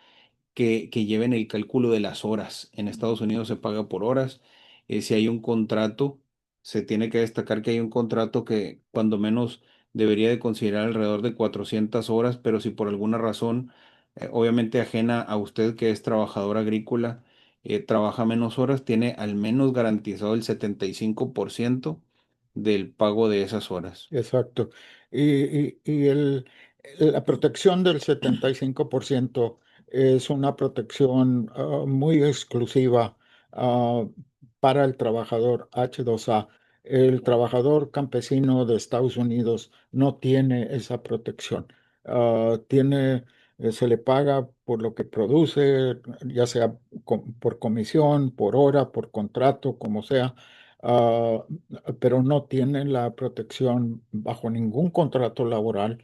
que lleven el cálculo de las horas. En Estados Unidos se paga por horas. Si hay un contrato, se tiene que destacar que hay un contrato que cuando menos debería de considerar alrededor de 400 horas, pero si por alguna razón, obviamente ajena a usted que es trabajador agrícola, trabaja menos horas, tiene al menos garantizado el 75% del pago de esas horas. exacto. Y la protección del 75% es una protección muy exclusiva ah, para el trabajador H2A. El trabajador campesino de Estados Unidos no tiene esa protección. Se le paga por lo que produce, ya sea por comisión, por hora, por contrato, como sea. Ah, pero no tienen la protección bajo ningún contrato laboral,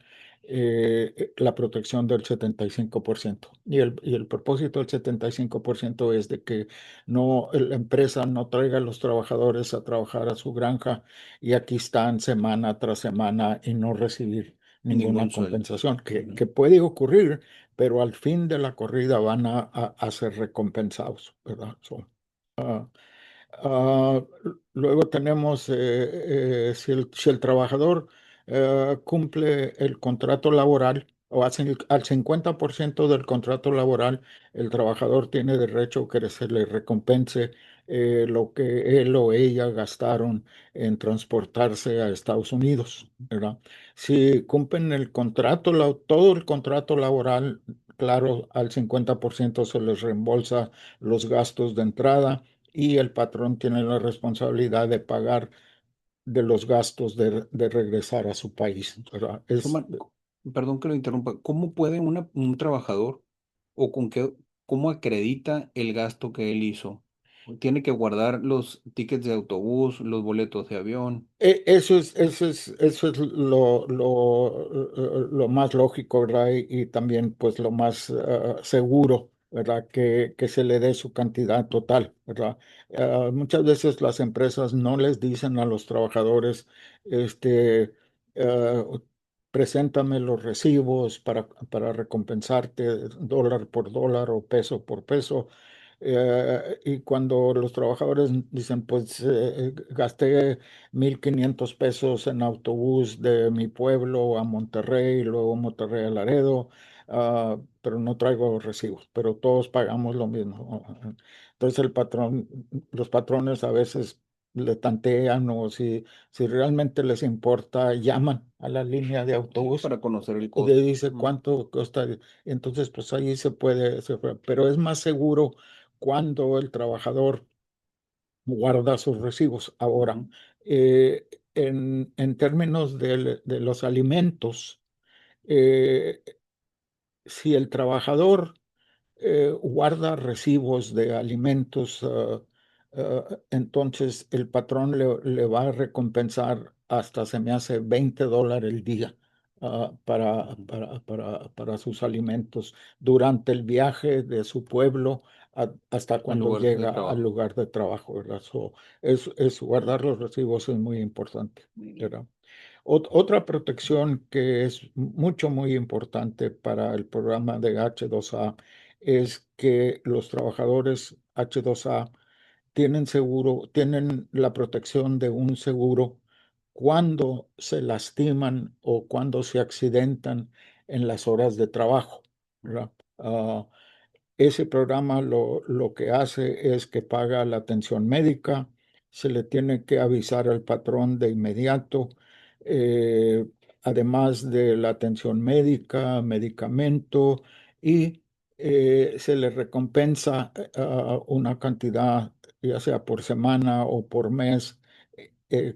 la protección del 75%. Y el propósito del 75% es de que la empresa no traiga a los trabajadores a trabajar a su granja y aquí están semana tras semana y no recibir Ningún ninguna sueldo. compensación, que, Ujú. que puede ocurrir, pero al fin de la corrida van a ser recompensados, ¿verdad? Ah, Luego tenemos, si el trabajador cumple el contrato laboral o al 50% del contrato laboral, el trabajador tiene derecho a que se le recompense lo que él o ella gastaron en transportarse a Estados Unidos, ¿verdad? Si cumplen todo el contrato laboral, claro, al 50% se les reembolsa los gastos de entrada y el patrón tiene la responsabilidad de pagar de los gastos de regresar a su país, ¿verdad? Román, perdón que lo interrumpa, ¿cómo puede un trabajador o cómo acredita el gasto que él hizo? Tiene que guardar los tickets de autobús, los boletos de avión, Eso es lo más lógico, ¿verdad? Y también pues lo más seguro, ¿verdad? Que se le dé su cantidad total, ¿verdad? Muchas veces las empresas no les dicen a los trabajadores, este, ah, preséntame los recibos para recompensarte dólar por dólar o peso por peso. Y cuando los trabajadores dicen, pues gasté 1,500 pesos en autobús de mi pueblo a Monterrey, luego Monterrey a Laredo, pero no traigo recibos, pero todos pagamos lo mismo. Entonces los patrones a veces le tantean o si realmente les importa, llaman a la línea de sí, autobús para conocer el y le costo. dice Ujú, cuánto cuesta. Entonces, pues ahí pero es más seguro cuando el trabajador guarda sus recibos. Ahora, ujú. en términos de los alimentos, eh, si el trabajador guarda recibos de alimentos, entonces el patrón le va a recompensar hasta se me hace $20 el día Ujú. para sus alimentos durante el viaje de su pueblo hasta Al cuando lugar de llega al trabajo. lugar de trabajo, ¿verdad? Guardar los recibos es muy importante, Muy bien. ¿verdad? Otra protección que es muy importante para el programa de H2A es que los trabajadores H2A tienen seguro, tienen la protección de un seguro cuando se lastiman o cuando se accidentan en las horas de trabajo, ¿verdad? Ese programa lo que hace es que paga la atención médica, se le tiene que avisar al patrón de inmediato, eh, además de la atención médica, medicamento y se le recompensa una cantidad, ya sea por semana o por mes,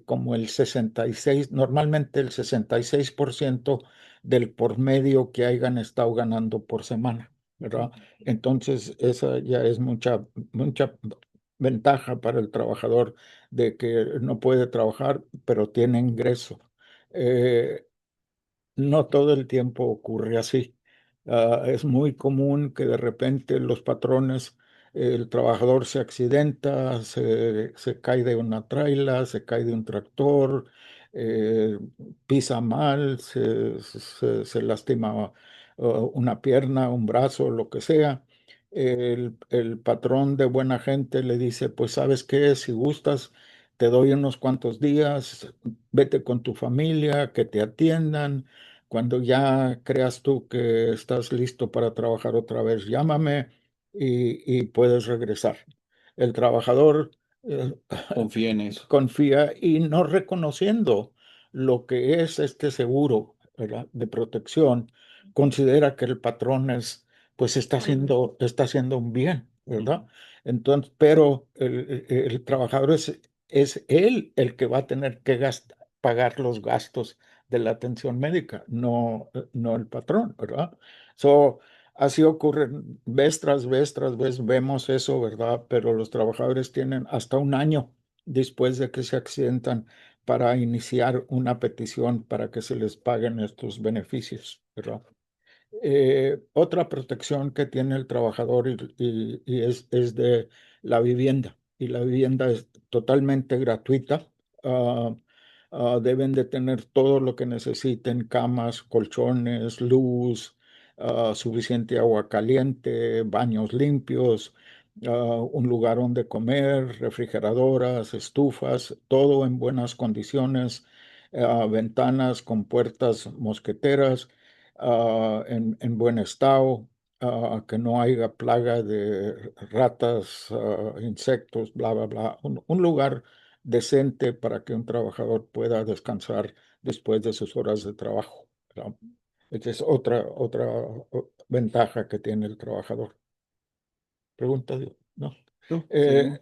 como el 66, normalmente el 66% del por medio que hayan estado ganando por semana, ¿verdad? Entonces, esa ya es mucha ventaja para el trabajador de que no puede trabajar, pero tiene ingreso. Eh, no todo el tiempo ocurre así. Es muy común que de repente los patrones, el trabajador se accidenta, se cae de una traila, se cae de un tractor, eh, pisa mal, se lastima una pierna, un brazo, lo que sea. El patrón de buena gente le dice, pues sabes qué, si gustas, te doy unos cuantos días, vete con tu familia, que te atiendan. Cuando ya creas tú que estás listo para trabajar otra vez, llámame y puedes regresar. El trabajador eh, Confía en eso. confía y no reconociendo lo que es este seguro, ¿verdad?, de protección, considera que el patrón pues está haciendo un bien, ¿verdad? Ujú. Entonces, pero el trabajador es él el que va a tener que pagar los gastos de la atención médica, no el patrón, ¿verdad? So, así ocurre vez tras vez tras vez, vemos eso, ¿verdad? Pero los trabajadores tienen hasta un año después de que se accidentan para iniciar una petición para que se les paguen estos beneficios, ¿verdad? Otra protección que tiene el trabajador es de la vivienda, y la vivienda es totalmente gratuita. Ah, deben de tener todo lo que necesiten: camas, colchones, luz, suficiente agua caliente, baños limpios, un lugar donde comer, refrigeradoras, estufas, todo en buenas condiciones, ventanas con puertas mosqueteras, en buen estado, que no haya plaga de ratas, insectos, bla, bla, bla. Un lugar decente para que un trabajador pueda descansar después de sus horas de trabajo, ¿verdad? Esa es otra ventaja que tiene el trabajador. Pregunta, ¿no? No, seguimos.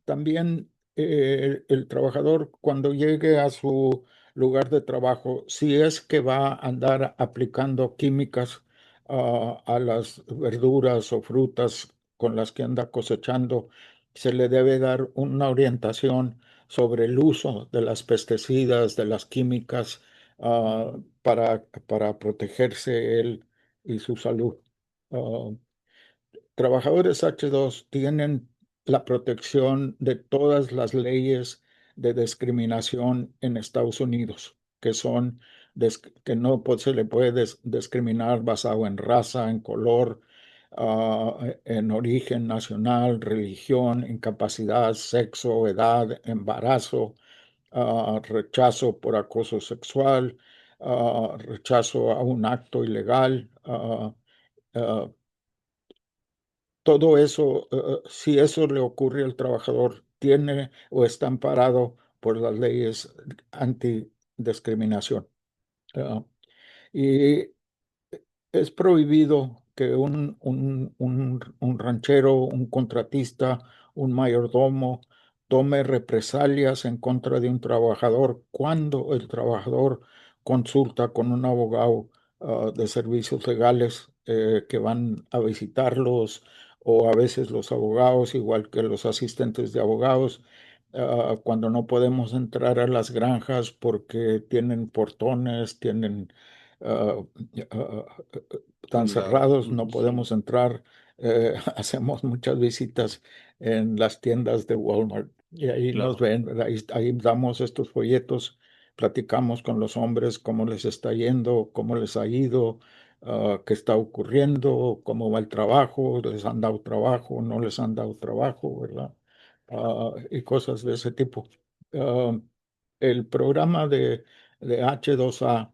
También el trabajador, cuando llegue a su lugar de trabajo, si es que va a andar aplicando químicas a las verduras o frutas con las que anda cosechando, se le debe dar una orientación sobre el uso de las pesticidas, de las químicas, para protegerse él y su salud. Ah, Trabajadores H2 tienen la protección de todas las leyes de discriminación en Estados Unidos, que son que no se le puede discriminar basado en raza, en color, en origen nacional, religión, incapacidad, sexo, edad, embarazo, rechazo por acoso sexual, rechazo a un acto ilegal. Ah, Todo eso, si eso le ocurre al trabajador, tiene o está amparado por las leyes antidiscriminación. Ah, y es prohibido que un ranchero, un contratista, un mayordomo tome represalias en contra de un trabajador cuando el trabajador consulta con un abogado de servicios legales, que van a visitarlos, o a veces los abogados, igual que los asistentes de abogados, cuando no podemos entrar a las granjas porque tienen portones, tienen ah, ah, tan Candado. cerrados, no Ujú, sí, podemos entrar. Hacemos muchas visitas en las tiendas de Walmart y ahí nos claro. ven, ¿verdad? Ahí damos estos folletos, platicamos con los hombres cómo les está yendo, cómo les ha ido, qué está ocurriendo, cómo va el trabajo, les han dado trabajo, no les han dado trabajo, ¿verdad? Y cosas de ese tipo. Ah, el programa de H2A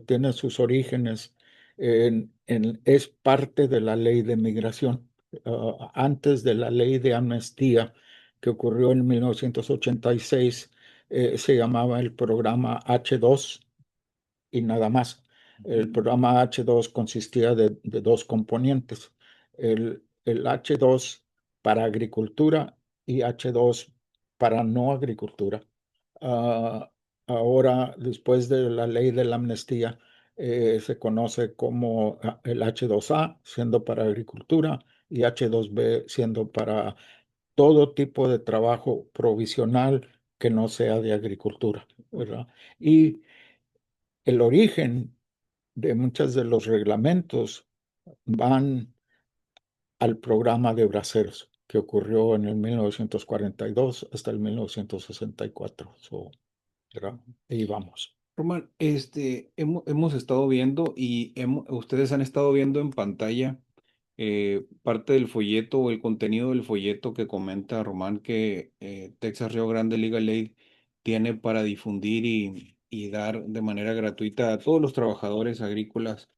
tiene sus orígenes es parte de la ley de migración. Antes de la ley de amnistía que ocurrió en 1986, se llamaba el programa H2 y nada más. El programa H2 consistía de dos componentes, el H2 para agricultura y H2 para no agricultura. Ah, ahora, después de la ley de la amnistía, se conoce como el H2A, siendo para agricultura, y H2B, siendo para todo tipo de trabajo provisional que no sea de agricultura, ¿verdad? Y el origen de muchos de los reglamentos van al programa de braceros que ocurrió en el 1942 hasta el 1964. ¿Verdad? Ahí vamos. Román, hemos estado viendo y ustedes han estado viendo en pantalla parte del folleto o el contenido del folleto que comenta Román que Texas Rio Grande Legal Aid tiene para difundir y dar de manera gratuita a todos los trabajadores agrícolas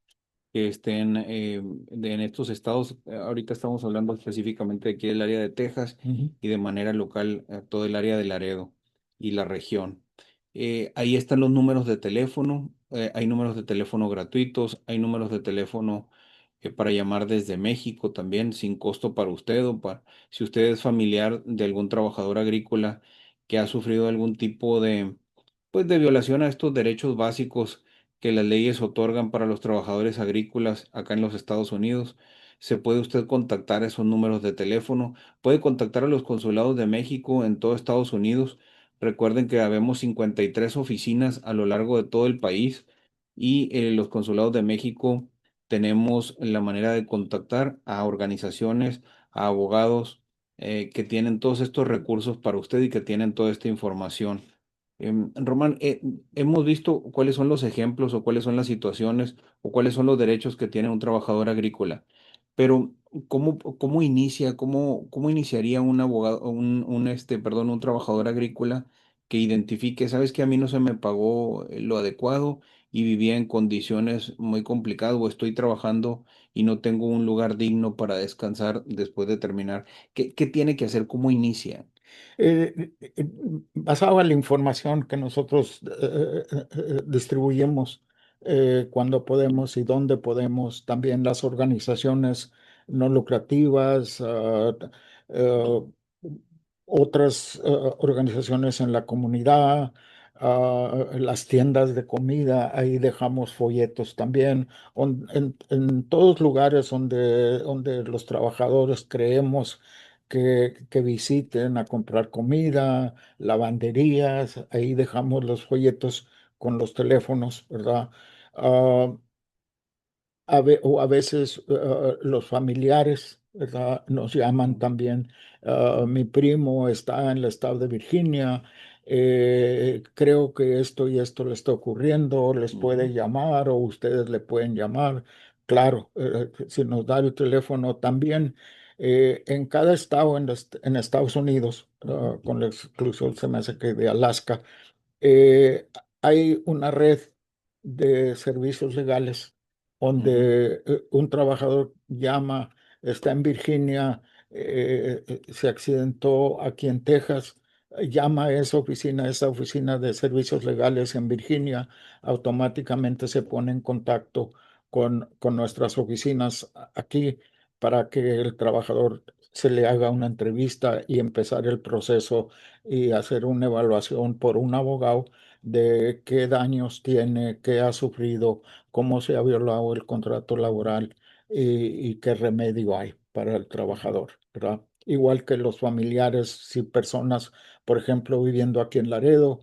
que estén en estos estados. Ahorita estamos hablando específicamente de aquí del área de Texas Ujú, y de manera local todo el área de Laredo y la región. Ahí están los números de teléfono, hay números de teléfono gratuitos, hay números de teléfono para llamar desde México también, sin costo para usted o para, si usted es familiar de algún trabajador agrícola que ha sufrido algún tipo de, pues, de violación a estos derechos básicos que las leyes otorgan para los trabajadores agrícolas acá en los Estados Unidos. Se puede usted contactar a esos números de teléfono, puede contactar a los consulados de México en todo Estados Unidos. Recuerden que habemos 53 oficinas a lo largo de todo el país y los consulados de México tenemos la manera de contactar a organizaciones, a abogados que tienen todos estos recursos para usted y que tienen toda esta información. Román, hemos visto cuáles son los ejemplos o cuáles son las situaciones o cuáles son los derechos que tiene un trabajador agrícola, pero ¿cómo inicia, cómo iniciaría un abogado, perdón, un trabajador agrícola que identifique, sabes que a mí no se me pagó lo adecuado y vivía en condiciones muy complicadas o estoy trabajando y no tengo un lugar digno para descansar después de terminar? ¿Qué tiene que hacer? ¿Cómo inicia? Basado en la información que nosotros distribuimos cuando podemos y dónde podemos, también las organizaciones no lucrativas, eh, otras organizaciones en la comunidad, las tiendas de comida, ahí dejamos folletos también, en todos lugares donde los trabajadores creemos que visiten a comprar comida, lavanderías, ahí dejamos los folletos con los teléfonos, ¿verdad? Ah, o a veces los familiares, ¿verdad? Nos llaman también. Mi primo está en el estado de Virginia. Creo que esto y esto le está ocurriendo, les puede Ujú, llamar o ustedes le pueden llamar. Claro, si nos da el teléfono también. En cada estado en Estados Unidos, con la exclusión se me hace que de Alaska, eh, hay una red de servicios legales ujú, donde un trabajador llama, está en Virginia, se accidentó aquí en Texas, llama a esa oficina de servicios legales en Virginia, automáticamente se pone en contacto con nuestras oficinas aquí para que el trabajador se le haga una entrevista y empezar el proceso y hacer una evaluación por un abogado de qué daños tiene, qué ha sufrido, cómo se ha violado el contrato laboral y qué remedio hay para el ujú, trabajador, ¿verdad? Igual que los familiares, si personas, por ejemplo, viviendo aquí en Laredo,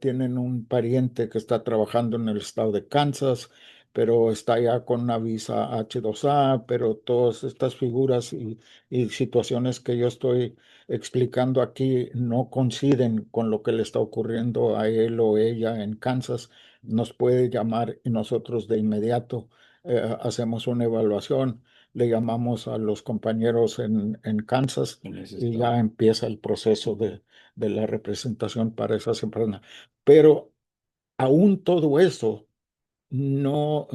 tienen un pariente que está trabajando en el estado de Kansas, pero está ya con una visa H2A, pero todas estas figuras y situaciones que yo estoy explicando aquí no coinciden con lo que le está ocurriendo a él o ella en Kansas, nos puede llamar y nosotros de inmediato hacemos una evaluación, le llamamos a los compañeros en Kansas En ese y ya estado. empieza el proceso de la representación para esas empresas. Pero aún todo eso no,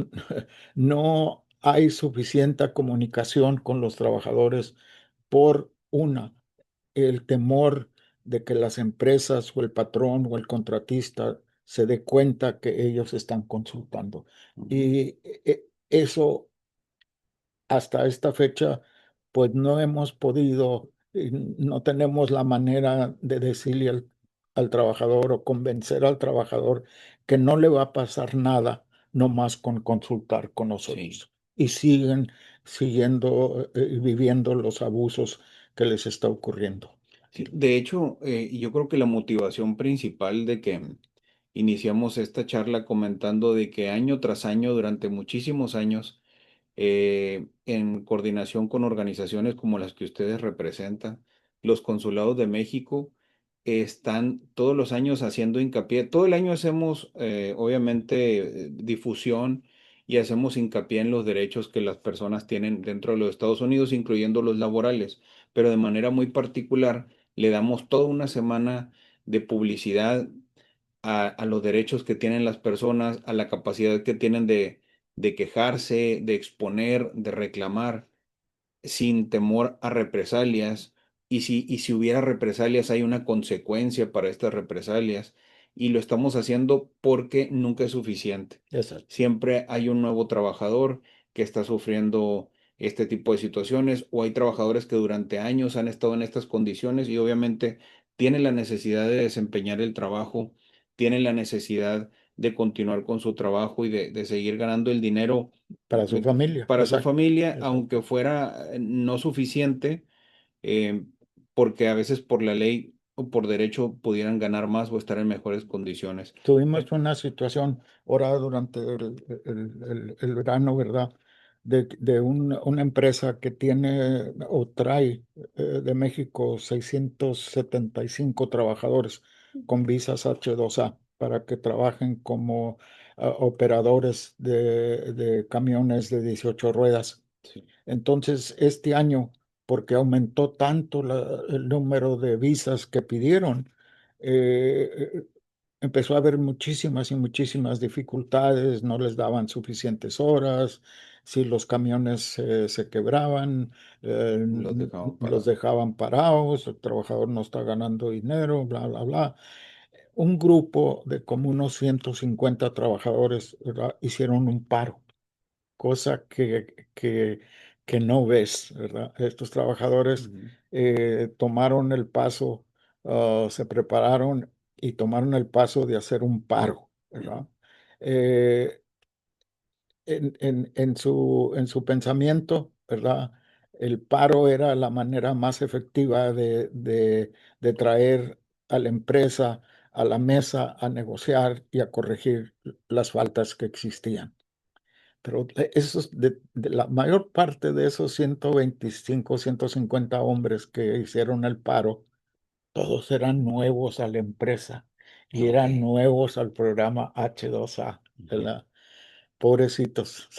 no hay suficiente comunicación con los trabajadores por el temor de que las empresas o el patrón o el contratista se dé cuenta que ellos están consultando. Ujú. Y eso hasta esta fecha, pues no hemos podido, no tenemos la manera de decirle al trabajador o convencer al trabajador que no le va a pasar nada nomás con consultar con Sí. nosotros. Y siguen siguiendo y viviendo los abusos que les está ocurriendo. Sí, de hecho, yo creo que la motivación principal de que iniciamos esta charla comentando de que año tras año, durante muchísimos años, en coordinación con organizaciones como las que ustedes representan, los consulados de México están todos los años haciendo hincapié. Todo el año hacemos, obviamente, difusión y hacemos hincapié en los derechos que las personas tienen dentro de los Estados Unidos, incluyendo los laborales, pero de manera muy particular le damos toda una semana de publicidad a los derechos que tienen las personas, a la capacidad que tienen de quejarse, de exponer, de reclamar sin temor a represalias. Y si hubiera represalias, hay una consecuencia para estas represalias. Y lo estamos haciendo porque nunca es suficiente. Exacto. Siempre hay un nuevo trabajador que está sufriendo este tipo de situaciones, o hay trabajadores que durante años han estado en estas condiciones y obviamente tienen la necesidad de desempeñar el trabajo, tienen la necesidad de continuar con su trabajo y de seguir ganando el dinero Para su familia. para su Exacto. familia, aunque Exacto. fuera no suficiente, eh, porque a veces por la ley o por derecho pudieran ganar más o estar en mejores condiciones. Tuvimos Eh, una situación ahora durante el verano, ¿verdad? De una empresa que tiene o trae de México 675 trabajadores con visas H2A para que trabajen como operadores de camiones de 18 ruedas. sí, Entonces, este año, porque aumentó tanto el número de visas que pidieron, eh, empezó a haber muchísimas y muchísimas dificultades, no les daban suficientes horas, si los camiones se quebraban, los dejaban los parados. dejaban parados, el trabajador no está ganando dinero, bla, bla, bla. Un grupo de como unos 150 trabajadores, ¿verdad? Hicieron un paro, cosa que no ves, ¿verdad? Estos trabajadores Ujú, tomaron el paso, se prepararon y tomaron el paso de hacer un paro, ujú, ¿verdad? Eh, en su pensamiento, ¿verdad? El paro era la manera más efectiva de traer a la empresa a la mesa a negociar y a corregir las faltas que existían. Pero la mayor parte de esos 125, 150 hombres que hicieron el paro, todos eran nuevos a la empresa y ok, eran nuevos al programa H2A, ujú, ¿verdad? Pobrecitos,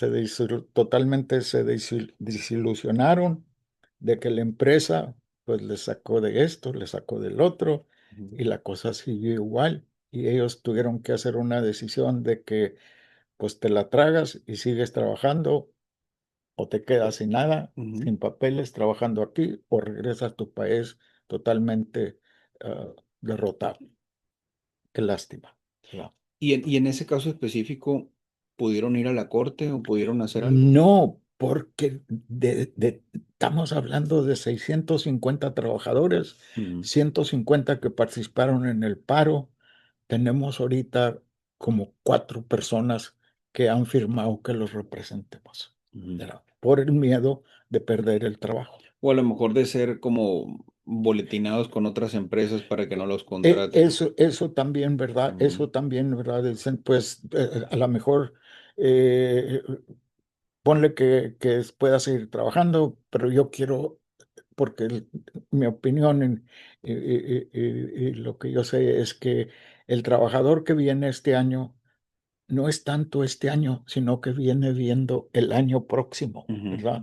totalmente se desilusionaron de que la empresa pues les sacó de esto, les sacó del otro ujú, y la cosa siguió igual y ellos tuvieron que hacer una decisión de que pues te la tragas y sigues trabajando o te quedas sin nada, ujú. sin papeles, trabajando aquí, o regresas a tu país totalmente derrotado. Qué lástima, ¿verdad? Y en ese caso específico, ¿pudieron ir a la corte o pudieron hacer algo? No, porque estamos hablando de 650 trabajadores, Ujú, 150 que participaron en el paro. Tenemos ahorita como 4 personas que han firmado que los representemos, ujú. ¿verdad? Por el miedo de perder el trabajo. O a lo mejor de ser como boletinados con otras empresas para que no los contraten. Eso también, ¿verdad? Ujú, Eso también, ¿verdad? Dicen, pues, a lo mejor eh, ponle que pueda seguir trabajando, pero yo quiero, porque mi opinión y lo que yo sé es que el trabajador que viene este año no es tanto este año, sino que viene viendo el año próximo, Ujú. ¿verdad?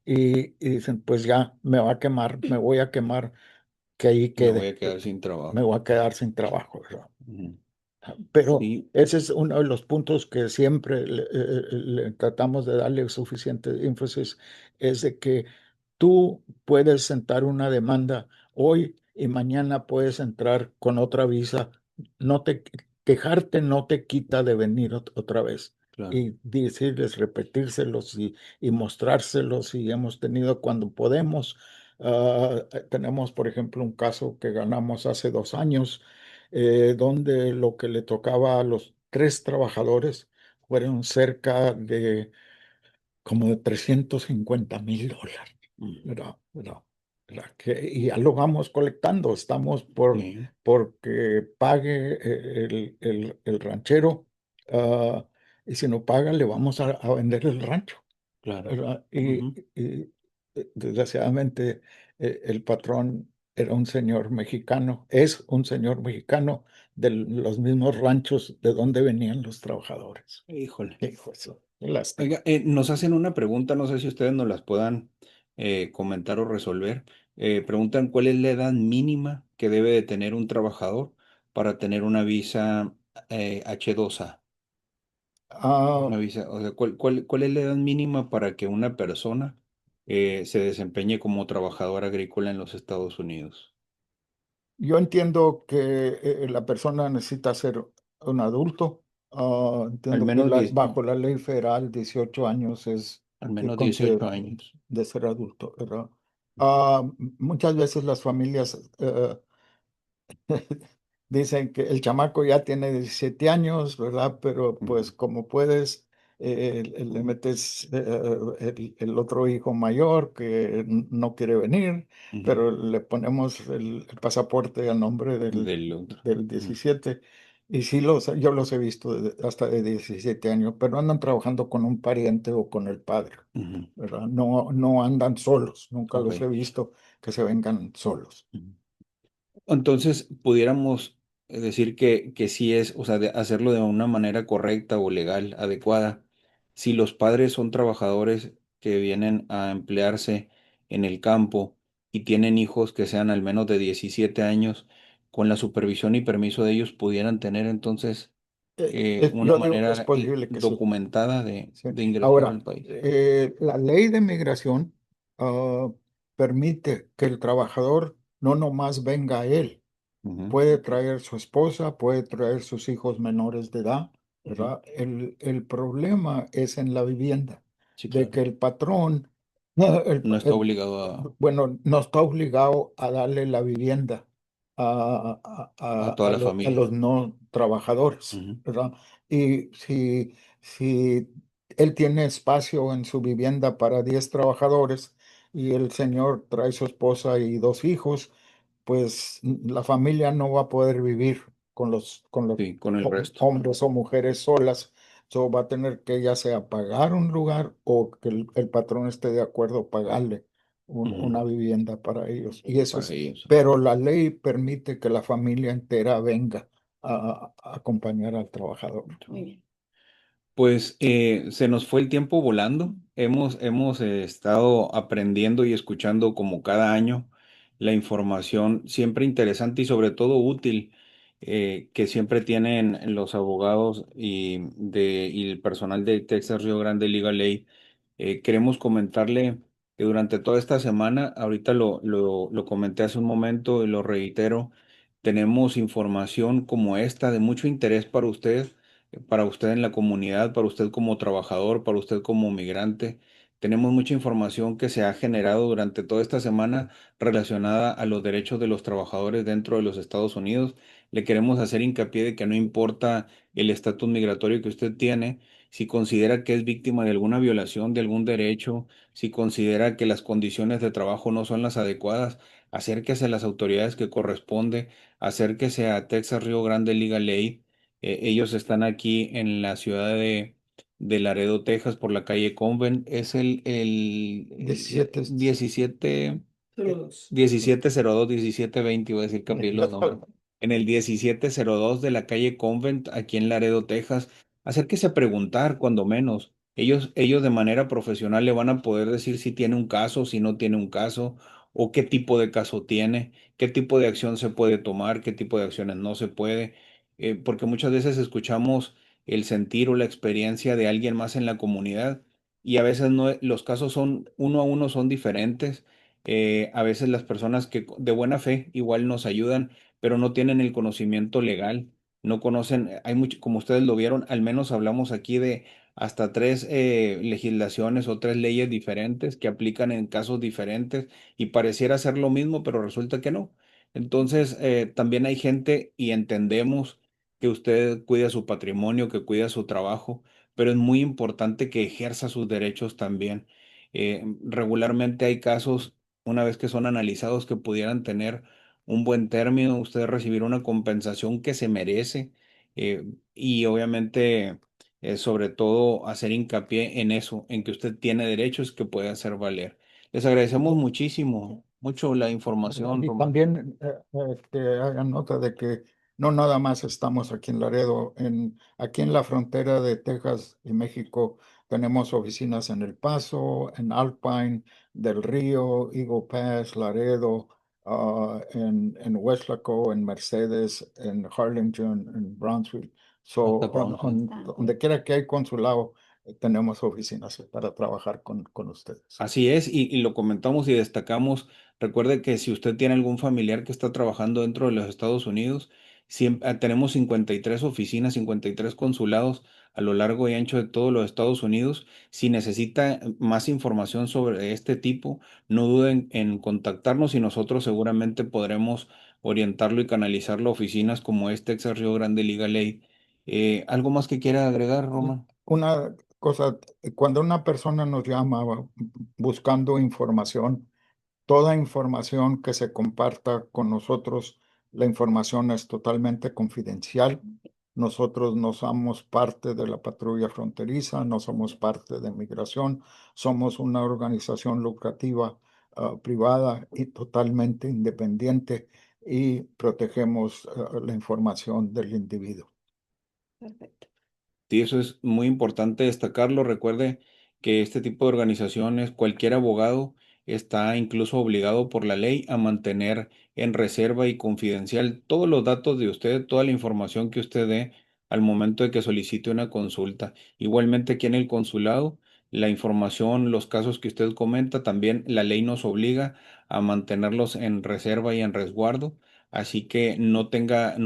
Y dicen, pues ya me va a quemar, me voy a quemar, que ahí Me voy quede, a quedar sin me trabajo. voy a quedar sin trabajo, ¿verdad? Ujú. Pero Sí, ese es uno de los puntos que siempre le tratamos de darle suficiente énfasis, es de que tú puedes sentar una demanda hoy y mañana puedes entrar con otra visa. No te quejarte no te quita de venir otra vez claro. y decirles, repetírselos y mostrárselos. Y hemos tenido cuando podemos. Tenemos, por ejemplo, un caso que ganamos hace 2 años, donde lo que le tocaba a los 3 trabajadores fueron cerca de como de $350,000, Ujú. ¿verdad? ¿Verdad? Y ya lo vamos colectando, estamos por Sí, porque pague el ranchero, ah, y si no paga le vamos a vender el rancho, claro. ¿verdad? Ujú. Desgraciadamente el patrón era un señor mexicano, es un señor mexicano de los mismos ranchos de donde venían los trabajadores. Híjole. Hijo, eso, qué lástima. Oiga, nos hacen una pregunta, no sé si ustedes nos las puedan comentar o resolver. Preguntan cuál es la edad mínima que debe de tener un trabajador para tener una visa H2A. Ah, Una visa, o sea, ¿cuál es la edad mínima para que una persona se desempeñe como trabajador agrícola en los Estados Unidos? yo entiendo que la persona necesita ser un adulto. Al Entiendo que menos bajo la ley federal 18 años es al menos 18 considerado años. de ser adulto, ¿verdad? Muchas veces las familias dicen que el chamaco ya tiene 17 años, ¿verdad? Pero Ujú, pues como puedes, le metes el otro hijo mayor que no quiere venir, ujú. pero le ponemos el pasaporte a nombre Del otro. del Ujú, 17. Y sí, yo los he visto hasta de 17 años, pero andan trabajando con un pariente o con el padre, ujú. ¿verdad? No, no andan solos, nunca Ok. los he visto que se vengan solos. Ujú. Entonces, pudiéramos decir que sí es, o sea, de hacerlo de una manera correcta o legal, adecuada. Si los padres son trabajadores que vienen a emplearse en el campo y tienen hijos que sean al menos de 17 años, con la supervisión y permiso de ellos, pudieran tener entonces una Yo digo que es manera posible que sí. documentada Sí. de ingresar Ahora, al país. la ley de migración ah, permite que el trabajador no nomás venga a él, Ujú, puede traer su esposa, puede traer sus hijos menores de edad, ujú. ¿verdad? El problema es en la vivienda, Sí, de claro. que el patrón, no, No está obligado bueno, no está obligado a darle la vivienda a toda la a familia. los no trabajadores, Ujú, ¿verdad? Y si él tiene espacio en su vivienda para 10 trabajadores y el señor trae su esposa y 2 hijos, pues la familia no va a poder vivir con los sí, con el resto. hombres o mujeres solas. So, va a tener que ya sea pagar un lugar o que el patrón esté de acuerdo pagarle Ujú, una vivienda para ellos. Y eso para es, ellos. pero la ley permite que la familia entera venga a acompañar al trabajador. Muy bien. Pues se nos fue el tiempo volando. Hemos estado aprendiendo y escuchando como cada año la información siempre interesante y sobre todo útil que siempre tienen los abogados y el personal de Texas Río Grande Legal Aid. Queremos comentarle que durante toda esta semana, ahorita lo comenté hace un momento y lo reitero, tenemos información como esta de mucho interés para usted en la comunidad, para usted como trabajador, para usted como migrante. Tenemos mucha información que se ha generado durante toda esta semana relacionada a los derechos de los trabajadores dentro de los Estados Unidos. Le queremos hacer hincapié de que no importa el estatus migratorio que usted tiene, si considera que es víctima de alguna violación de algún derecho, si considera que las condiciones de trabajo no son las adecuadas, acérquese a las autoridades que corresponde, acérquese a Texas Río Grande Legal Aid. Ellos están aquí en la ciudad de Laredo, Texas, por la calle Convent. Es el 17. 17, Solo dos. 1702, 1720, iba a decir cambié los nombres. En el 1702 de la calle Convent, aquí en Laredo, Texas. acérquese a preguntar cuando menos. Ellos de manera profesional le van a poder decir si tiene un caso, si no tiene un caso, o qué tipo de caso tiene, qué tipo de acción se puede tomar, qué tipo de acciones no se puede, porque muchas veces escuchamos el sentir o la experiencia de alguien más en la comunidad y a veces no, los casos son uno a uno son diferentes. A veces las personas que de buena fe igual nos ayudan, pero no tienen el conocimiento legal, no conocen, hay mucho, como ustedes lo vieron, al menos hablamos aquí de hasta tres legislaciones o tres leyes diferentes que aplican en casos diferentes y pareciera ser lo mismo, pero resulta que no. Entonces, también hay gente y entendemos que usted cuida su patrimonio, que cuida su trabajo, pero es muy importante que ejerza sus derechos también. Regularmente hay casos, una vez que son analizados, que pudieran tener un buen término, usted recibir una compensación que se merece y obviamente, sobre todo, hacer hincapié en eso, en que usted tiene derechos que puede hacer valer. Les agradecemos muchísimo, mucho la información, Y Román. también que hagan nota de que no nada más estamos aquí en Laredo, aquí en la frontera de Texas y México tenemos oficinas en El Paso, en Alpine, Del Río, Eagle Pass, Laredo, en Weslaco, en Mercedes, en Harlingen, en Brownsville. So, Hasta pronto. donde quiera que hay consulado, tenemos oficinas para trabajar con ustedes. Así es, y lo comentamos y destacamos. Recuerde que si usted tiene algún familiar que está trabajando dentro de los Estados Unidos, tenemos 53 oficinas, 53 consulados a lo largo y ancho de todos los Estados Unidos. Si necesita más información sobre este tipo, no duden en contactarnos y nosotros seguramente podremos orientarlo y canalizarlo a oficinas como Texas Río Grande Legal Aid. ¿Algo más que quiera agregar, Roma? Una cosa, cuando una persona nos llama buscando información, toda información que se comparta con nosotros, la información es totalmente confidencial. Nosotros no somos parte de la patrulla fronteriza, no somos parte de migración, somos una organización lucrativa, privada y totalmente independiente y protegemos, la información del individuo. Perfecto. Sí, eso es muy importante destacarlo. Recuerde que este tipo de organizaciones, cualquier abogado está incluso obligado por la ley a mantener en reserva y confidencial todos los datos de usted, toda la información que usted dé al momento de que solicite una consulta. Igualmente aquí en el consulado, la información, los casos que usted comenta, también la ley nos obliga a mantenerlos en reserva y en resguardo. Así que no tenga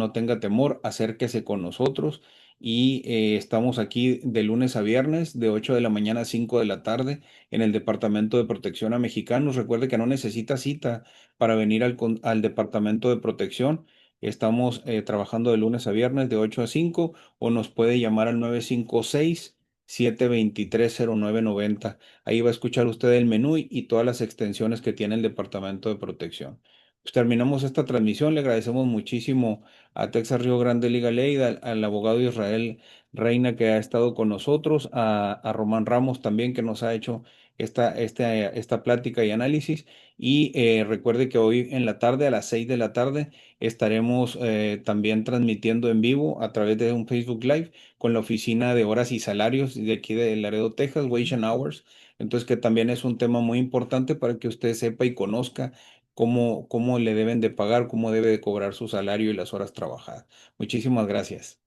temor, acérquese con nosotros y estamos aquí de lunes a viernes, de 8 de la mañana a 5 de la tarde, en el Departamento de Protección a Mexicanos. Recuerde que no necesita cita para venir al Departamento de Protección. Estamos trabajando de lunes a viernes, de 8 a 5, o nos puede llamar al 956-723-0990. Ahí va a escuchar usted el menú y todas las extensiones que tiene el Departamento de Protección. Pues terminamos esta transmisión. Le agradecemos muchísimo a Texas Río Grande Legal Aid, al abogado Israel Reina que ha estado con nosotros, a Román Ramos también que nos ha hecho esta plática y análisis. Y recuerde que hoy en la tarde, a las 6 de la tarde, estaremos también transmitiendo en vivo a través de un Facebook Live con la oficina de horas y salarios de aquí de Laredo, Texas, Wage and Hours. Entonces, que también es un tema muy importante para que usted sepa y conozca cómo le deben de pagar, cómo debe de cobrar su salario y las horas trabajadas. Muchísimas gracias.